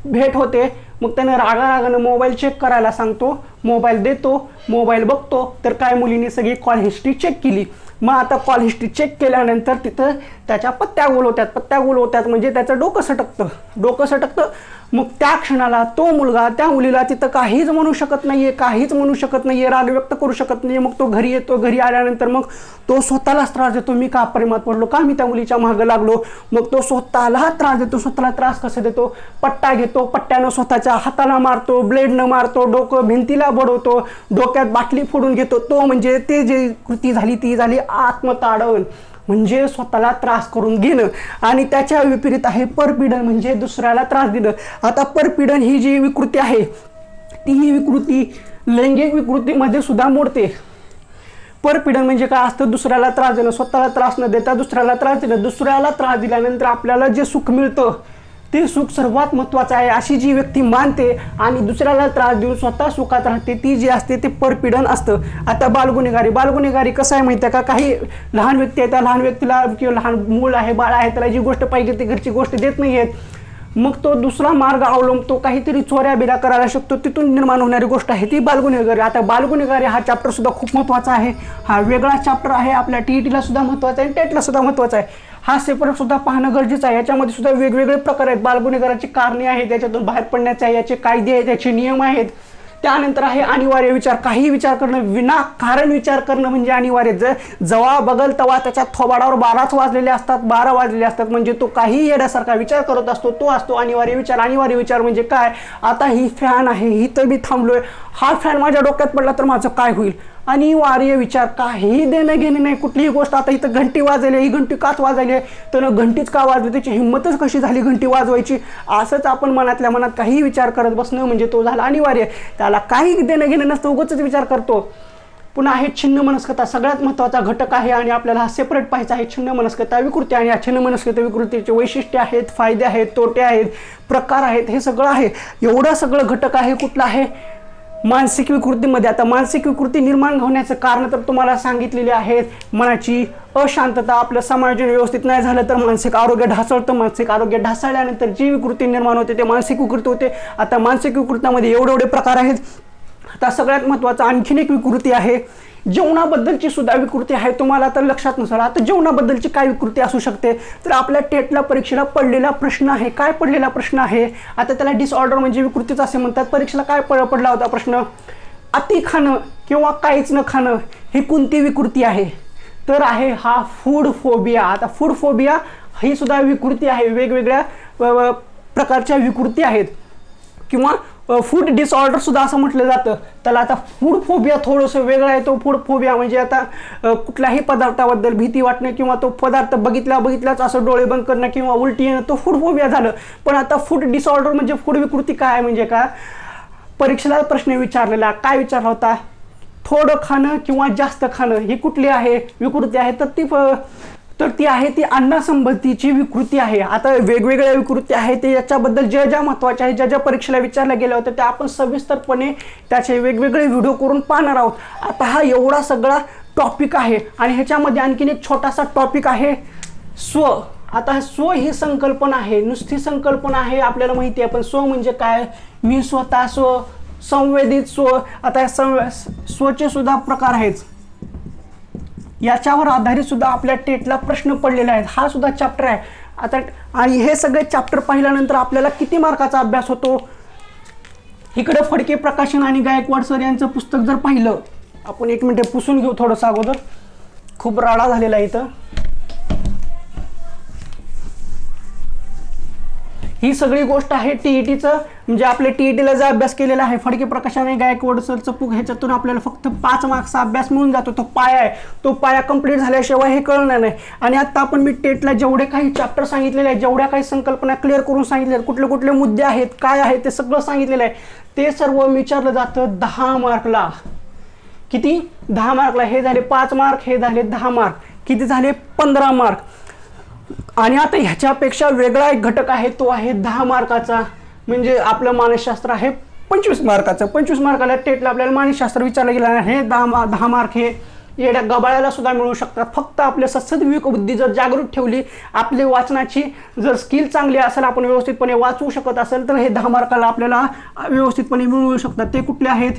भेट होते. मग त्यानं रागारागानं मोबाईल चेक करायला सांगतो, मोबाईल देतो, मोबाईल बघतो, तर काय मुलीने सगळी कॉल हिस्ट्री चेक केली. मग आता कॉल हिस्ट्री चेक केल्यानंतर तिथं त्याच्या पत्त्या गोल होत्यात म्हणजे त्याचं डोकं सटकतं. मग त्या क्षणाला तो मुलगा त्या मुलीला तिथं काहीच म्हणू शकत नाहीये, राग व्यक्त करू शकत नाहीये. मग तो घरी येतो. घरी आल्यानंतर मग तो स्वतःलाच त्रास देतो, मी का प्रेमात पडलो, का मी त्या मुलीच्या मागं लागलो. मग तो स्वतःला त्रास देतो. स्वतःला त्रास कसं देतो? पट्टा घेतो, पट्ट्यानं स्वतःच्या हाताला मारतो, ब्लेडनं मारतो, डोकं भिंतीला बडवतो, डोक्यात बाटली फोडून घेतो. तो म्हणजे ते जे कृती झाली ती झाली आत्मताडण, म्हणजे स्वतःला त्रास करून घेणं. आणि त्याच्या विपरीत आहे परपीडन, म्हणजे दुसऱ्याला त्रास देणं. आता परपीडन ही जी विकृती आहे ती ही विकृती लैंगिक विकृतीमध्ये सुद्धा मोडते. परपीडन म्हणजे काय असतं? दुसऱ्याला त्रास देणं, स्वतःला त्रास न देता दुसऱ्याला त्रास देणं. दुसऱ्याला त्रास दिल्यानंतर आपल्याला जे सुख मिळतं ते सुख सर्वात महत्त्वाचं आहे अशी जी व्यक्ती मानते आणि दुसऱ्याला त्रास देऊन स्वतः सुखात राहते, ती जी असते ते परपीडन असतं. आता बालगुन्हेगारी कसं आहे माहिती आहे का? काही लहान व्यक्ती आहे, त्या लहान व्यक्तीला किंवा लहान मूल आहे, बाळ आहे, त्याला जी गोष्ट पाहिजे ती घरची गोष्ट देत नाही आहेत. मग तो दुसरा मार्ग अवलंबतो, काहीतरी चोऱ्या बिऱ्या करायला शकतो, तिथून निर्माण होणारी गोष्ट आहे ती बालगुन्हेगारी. आता बालगुन्हेगारी हा चॅप्टर सुद्धा खूप महत्त्वाचा आहे. हा वेगळा चॅप्टर आहे, आपल्या TETला सुद्धा महत्त्वाचा आहे, टेटला सुद्धा महत्त्वाचा आहे. हा सेपरेट सुद्धा पाहणं गरजेचं आहे. याच्यामध्ये सुद्धा वेगवेगळे प्रकार आहेत. बालगुन्हेगाराची कारणे आहेत, त्याच्यातून बाहेर पडण्याचे आहे, याचे कायदे आहेत, याचे नियम आहेत. त्यानंतर आहे अनिवार्य विचार. काही विचार करणं, विनाकारण विचार करणं म्हणजे अनिवार्य. जेव्हा बघल तेव्हा त्याच्या थोबाडावर 12 वाजलेले असतात, म्हणजे तो काही येण्यासारखा विचार करत असतो, तो असतो अनिवार्य विचार. अनिवार्य विचार म्हणजे काय? आता ही फॅन आहे, इथं मी थांबलोय, हा फॅन माझ्या डोक्यात पडला तर माझं काय होईल? अनिवार्य विचार. काहीही देणं घेणं नाही कुठलीही गोष्ट. आता इथं घंटी वाजली, ही घंटी काच वाजली आहे, तर घंटीच का वाजली, त्याची हिंमतच कशी झाली घंटी वाजवायची? असंच आपण मनातल्या मनात काही विचार करत बसणं म्हणजे तो झाला अनिवार्य. त्याला काही देणं घेणं नसतं, उगाचच विचार करतो. पुन्हा आहे छिन्न मनस्कता, सगळ्यात महत्त्वाचा घटक आहे आणि आपल्याला हा सेपरेट पाहायचा आहे. छिन्न मनस्कता विकृती. आणि या छिन्न मनस्कता विकृतीचे वैशिष्ट्य आहेत, फायदे आहेत, तोटे आहेत, प्रकार आहेत, हे सगळं आहे. एवढं सगळं घटक आहे. कुठलं आहे? मानसिक विकृतीमध्ये. आता मानसिक विकृती निर्माण होण्याचं कारण तर तुम्हाला सांगितलेले आहेत. मनाची अशांतता, आपलं समायोजन व्यवस्थित नाही झालं तर मानसिक आरोग्य ढासळतं. मानसिक आरोग्य ढासळल्यानंतर जी विकृती निर्माण होते ते मानसिक विकृती होते. आता मानसिक विकृतीमध्ये एवढे प्रकार आहेत. आता सगळ्यात महत्त्वाचा आणखीन एक विकृती आहे, जेवणाबद्दलची सुद्धा विकृती आहे. तुम्हाला तर लक्षात नसेल. आता जेवणाबद्दलची काय विकृती असू शकते? तर आपल्या टेटला परीक्षेला पडलेला प्रश्न आहे. काय पडलेला प्रश्न आहे? आता त्याला डिसऑर्डर म्हणजे विकृतीच असे म्हणतात. परीक्षेला काय पडला होता प्रश्न? अति खाणं किंवा काहीच न खाणं ही कोणती विकृती आहे? तर आहे हा फूड फोबिया. आता फूड फोबिया ही सुद्धा विकृती आहे. वेगवेगळ्या प्रकारच्या विकृती आहेत किंवा फूड डिसऑर्डर सुद्धा असं म्हटलं जातं त्याला. आता फूड फोबिया थोडंसं वेगळं आहे. तो फूड फोबिया म्हणजे आता कुठल्याही पदार्थाबद्दल भीती वाटणं किंवा तो पदार्थ बघितलाच असं डोळे बंद करणं किंवा उलटी येणं, तो फूड फोबिया झालं. पण आता फूड डिसऑर्डर म्हणजे फूड विकृती काय म्हणजे का? परीक्षेला प्रश्न विचारलेला काय विचारला होता? थोडं खाणं किंवा जास्त खाणं ही कुठली आहे विकृती आहे? तर ती आहे ती अन्नासंबंधीची विकृती आहे. आता वेगवेगळ्या विकृती आहेत ते याच्याबद्दल ज्या महत्त्वाच्या आहेत, ज्या परीक्षेला विचारल्या गेल्या होत्या त्या आपण सविस्तरपणे त्याचे वेगवेगळे व्हिडिओ करून पाहणार आहोत. आता हा एवढा सगळा टॉपिक आहे आणि ह्याच्यामध्ये आणखीन एक छोटासा टॉपिक आहे स्व. आता स्व ही संकल्पना आहे, नुसती संकल्पना आहे आपल्याला माहिती आहे, पण स्व म्हणजे काय? मी स्वतः स्व, संवेदित स्व, आता स्वचे सुद्धा प्रकार आहेत, याच्यावर आधारित सुद्धा आपल्या टेटला प्रश्न पडलेले आहेत, हा सुद्धा चॅप्टर आहे आता। आणि हे सगळे चॅप्टर पाहिल्यानंतर आपल्याला किती मार्काचा अभ्यास होतो, इकडे फडके प्रकाशन आणि गायकवाड सर यांचं पुस्तक जर पाहिलं, आपण 1 मिनिट पुसून घेऊ थोडंसं अगोदर, खूप राडा झालेला आहे इथं। ही सगळी गोष्ट आहे टीईटीचं, म्हणजे आपल्या टीईटीला जो अभ्यास केलेला आहे फडके प्रकाशन आणि गायकवाड सरचं पुस्तक, ह्याच्यातून आपल्याला फक्त 5 मार्क्सचा अभ्यास मिळून जातो, तो पाया आहे, तो पाया कंप्लीट झाल्याशिवाय हे कळणार नाही। आणि आता आपण मी टेटला जेवढे काही चॅप्टर सांगितलेले आहेत, जेवढ्या काही संकल्पना क्लिअर करून सांगितल्या, कुठले कुठले मुद्दे आहेत, काय आहे ते सगळं सांगितलेलं आहे, ते सर्व विचारलं जातं 10 मार्कला। किती? 10 मार्कला। हे झाले 5 मार्क, हे झाले 10 मार्क, किती झाले? 15 मार्क। आणि आता ह्याच्यापेक्षा वेगळा एक घटक आहे, तो आहे 10 मार्काचा, म्हणजे आपलं मानसशास्त्र आहे 25 मार्काचं। 25 मार्काला टेटला आपल्याला मानसशास्त्र विचारलं गेलं आहे, हे 10 मार्क हे येड्या गबाळ्याला सुद्धा मिळू शकतात, फक्त आपल्या सद्सद विवेक बुद्धी जर जागृत ठेवली, आपली वाचनाची जर स्किल चांगली असेल, आपण व्यवस्थितपणे वाचू शकत असेल, तर हे 10 मार्काला आपल्याला व्यवस्थितपणे मिळू शकतात। ते कुठले आहेत?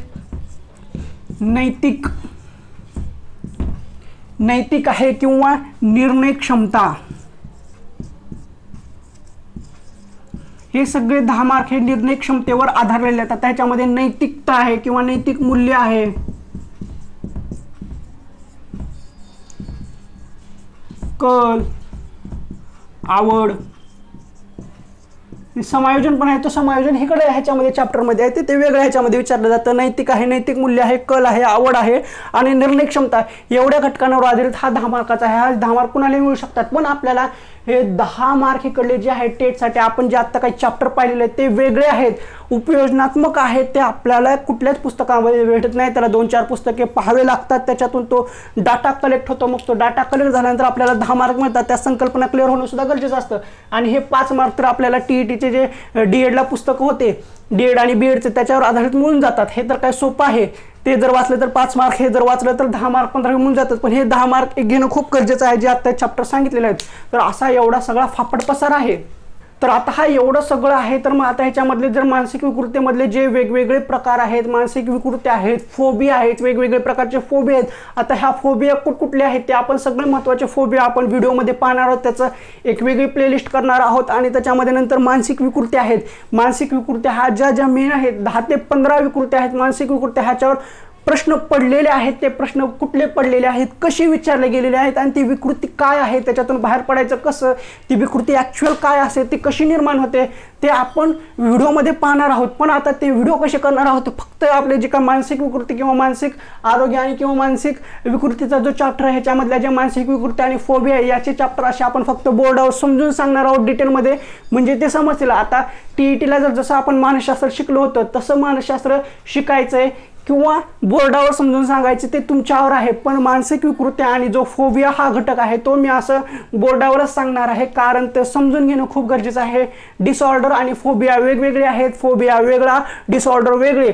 नैतिक आहे किंवा निर्णय क्षमता, हे सगळे 10 मार्क हे निर्णय क्षमतेवर आधारलेले आहेत। त्याच्यामध्ये नैतिकता आहे किंवा नैतिक मूल्य आहे, कल, आवड, समायोजन पण आहे, तो समायोजन इकडे ह्याच्यामध्ये चॅप्टरमध्ये आहे, ते वेगळ्या ह्याच्यामध्ये विचारलं जातं। नैतिक आहे, नैतिक मूल्य आहे, कल आहे, आवड आहे आणि निर्णय क्षमता, एवढ्या घटकांवर आधारित हा 10 मार्काचा आहे। हा 10 मार्क कुणाला मिळू शकतात, पण आपल्याला हे 10 मार्क इकडले जे आहे टेटसाठी आपण जे आत्ता काही चॅप्टर पाहिलेले आहेत ते वेगळे आहेत, उपयोजनात्मक आहेत, ते आपल्याला कुठल्याच पुस्तकामध्ये भेटत नाही, त्याला 2-4 पुस्तके पाहावे लागतात, त्याच्यातून तो डाटा कलेक्ट होतो, मग तो डाटा कलेक्ट झाल्यानंतर आपल्याला 10 मार्क मिळतात, त्या संकल्पना क्लिअर होणं सुद्धा गरजेचं असतं। आणि हे 5 मार्क तर आपल्याला टीईटीचे जे डीएडला पुस्तकं होते, डीएड आणि बीएडचे, त्याच्यावर आधारित मिळून जातात, हे तर काय सोपं आहे, ते जर वाचलं तर 5 मार्क, हे जर वाचलं तर 10 मार्क 15 मिळून जातात, पण हे 10 मार्क घेणं खूप गरजेचं आहे, जे आता चॅप्टर सांगितलेले आहेत। तर असा एवढा सगळा फापट पसार आहे। तर आता हा एवढं सगळं आहे, तर मग आता ह्याच्यामधले जर मानसिक विकृतीमधले जे वेगवेगळे प्रकार आहेत, मानसिक विकृती आहेत, फोबिया आहेत, वेगवेगळे प्रकारचे फोबिया आहेत। आता ह्या फोबिया कुठकुठले आहेत ते आपण सगळे महत्त्वाचे फोबिया आपण व्हिडिओमध्ये पाहणार आहोत, त्याचं एक वेगळी प्लेलिस्ट करणार आहोत। आणि त्याच्यामध्ये नंतर मानसिक विकृती आहेत, मानसिक विकृत्या ह्या ज्या मेन आहेत, 10 ते 15 विकृत्या आहेत मानसिक विकृत्या, ह्याच्यावर प्रश्न पडलेले आहेत, ते प्रश्न कुठले पडलेले आहेत, कशी विचारले गेलेले आहेत, आणि ती विकृती काय आहे, त्याच्यातून बाहेर पडायचं कसं, ती विकृती ॲक्च्युअल काय असते, ती कशी निर्माण होते, ते आपण व्हिडिओमध्ये पाहणार आहोत। पण आता ते व्हिडिओ कसे करणार आहोत, फक्त आपले जे काय मानसिक विकृती किंवा मानसिक आरोग्य आणि किंवा मानसिक विकृतीचा जो चॅप्टर आहे, ह्याच्यामधल्या ज्या मानसिक विकृती आणि फोबिया आहे, याचे चॅप्टर असे आपण फक्त बोर्डावर समजून सांगणार आहोत डिटेलमध्ये, म्हणजे ते समजतील। आता टीईटीला जसं आपण मानसशास्त्र शिकलो होतं, तसं मानसशास्त्र शिकायचंय किंवा बोर्डावर समजून सांगायचे ते तुमच्यावर आहे, पण मानसिक विकृती आणि जो फोबिया हा घटक आहे तो मी असं बोर्डावरच सांगणार आहे, कारण ते समजून घेणं खूप गरजेचं आहे। डिसऑर्डर आणि फोबिया वेगवेगळे आहेत, फोबिया वेगळा, डिसऑर्डर वेगळे।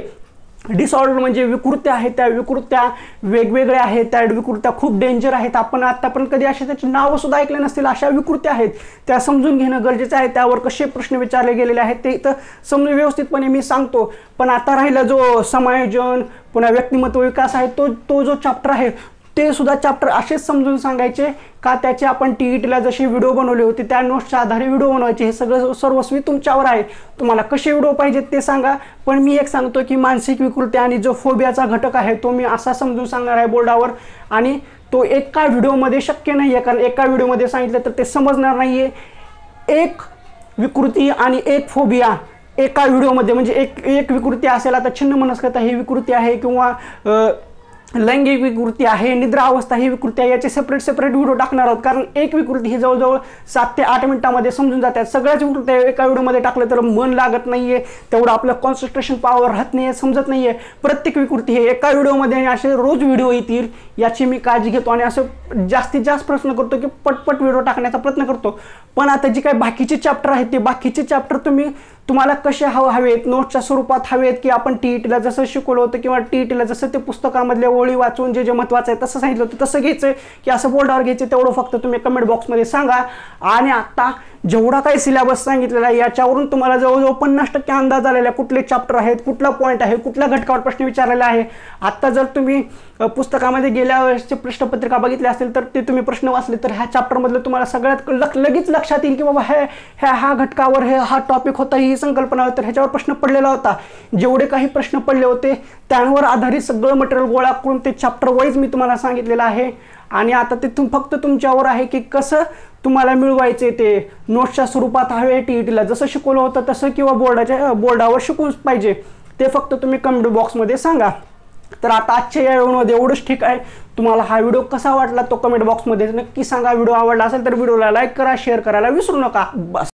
डिसऑर्डर म्हणजे विकृत्या आहेत, त्या विकृत्या वेगवेगळ्या आहेत, त्या विकृत्या खूप डेंजर आहेत, आपण आतापर्यंत कधी अशा त्याची नावं सुद्धा ऐकले नसतील, अशा विकृत्या आहेत, त्या समजून घेणं गरजेचं आहे। त्यावर कसे प्रश्न विचारले गेलेले आहेत ते इथं समजून व्यवस्थितपणे मी सांगतो। पण आता राहिला जो समायोजन पुन्हा व्यक्तिमत्व विकास आहे, तो जो चॅप्टर आहे ते सुद्धा चॅप्टर असेच समजून सांगायचे का, त्याचे आपण टीईटीला जसे व्हिडिओ बनवले होते त्या नोट्सच्या आधारे व्हिडिओ बनवायचे, हे सगळं सर्वस्वी तुमच्यावर आहे, तुम्हाला कसे व्हिडिओ पाहिजेत ते सांगा। पण मी एक सांगतो की मानसिक विकृती आणि जो फोबियाचा घटक आहे तो मी असा समजून सांगणार आहे बोर्डावर, आणि तो एका व्हिडिओमध्ये शक्य नाही आहे, कारण एका व्हिडिओमध्ये सांगितलं तर ते समजणार नाही आहे। एक विकृती आणि एक फोबिया एका व्हिडिओमध्ये, म्हणजे एक विकृती असेल, आता छिन्नमनस्कता ही विकृती आहे किंवा लैंगिक विकृती आहे, निद्रा अवस्था ही विकृती आहे, याचे सेपरेट व्हिडिओ टाकणार आहोत, कारण एक विकृती ही जवळजवळ 7 ते 8 मिनिटांमध्ये समजून जातात। सगळ्याच विकृत्या एका व्हिडिओमध्ये टाकलं तर मन लागत नाहीये, तेवढं आपलं कॉन्सन्ट्रेशन पॉवर राहत नाहीये, समजत नाहीये। प्रत्येक विकृती हे एका व्हिडिओमध्ये असे रोज व्हिडिओ येतील याची मी काळजी घेतो, आणि असं जास्तीत जास्त प्रयत्न करतो की पटपट व्हिडिओ टाकण्याचा प्रयत्न करतो। पण आता जी काही बाकीचे चॅप्टर आहेत ते बाकीचे चॅप्टर तुम्हाला कसे हवेत, नोट्सच्या स्वरूपात हवेत, की आपण टीईटीला जसं शिकवलं होतं किंवा टीईटीला जसं ते पुस्तकामधल्या ओळी वाचून जे महत्त्वाचं आहे तसं सांगितलं होतं तसं घ्यायचं की असं बोर्डावर घ्यायचं, तेवढं फक्त तुम्ही कमेंट बॉक्समध्ये सांगा। आणि आता जेवढा काही सिलेबस सांगितलेला आहे याच्यावरून तुम्हाला जवळजवळ 50% अंदाज आलेला आहे कुठले चॅप्टर आहेत, कुठला पॉईंट आहे, कुठल्या घटकावर प्रश्न विचारलेला आहे. आता जर तुम्ही पुस्तकामध्ये गेल्या वर्षीची प्रश्नपत्रिका बघितली असेल तर ते तुम्ही प्रश्न वाचले तर ह्या चॅप्टरमधलं तुम्हाला सगळ्यात लगेच लक्षात येईल की बाबा ह्या घटकावर हा टॉपिक होता, ही संकल्पना होती, तर ह्याच्यावर प्रश्न पडलेला होता. जेवढे काही प्रश्न पडले होते त्यांवर आधारित सगळं मटेरियल गोळा करून ते चॅप्टर वाईज मी तुम्हाला सांगितलेलं आहे. आणि आता ते फक्त तुमच्यावर आहे की कसं तुम्हाला मिळवायचे ते नोट्सच्या स्वरूपात हवे TETला जसं शिकवलं होतं तसं किंवा बोर्डावर शिकवूच पाहिजे ते फक्त तुम्ही कमेंट बॉक्समध्ये सांगा. तर आता आजच्या या व्हिडिओमध्ये एवढंच ठीक आहे. तुम्हाला हा व्हिडिओ कसा वाटला तो कमेंट बॉक्समध्ये नक्की सांगा. व्हिडिओ आवडला असेल तर व्हिडिओला लाईक करा, शेअर करायला विसरू नका. बस.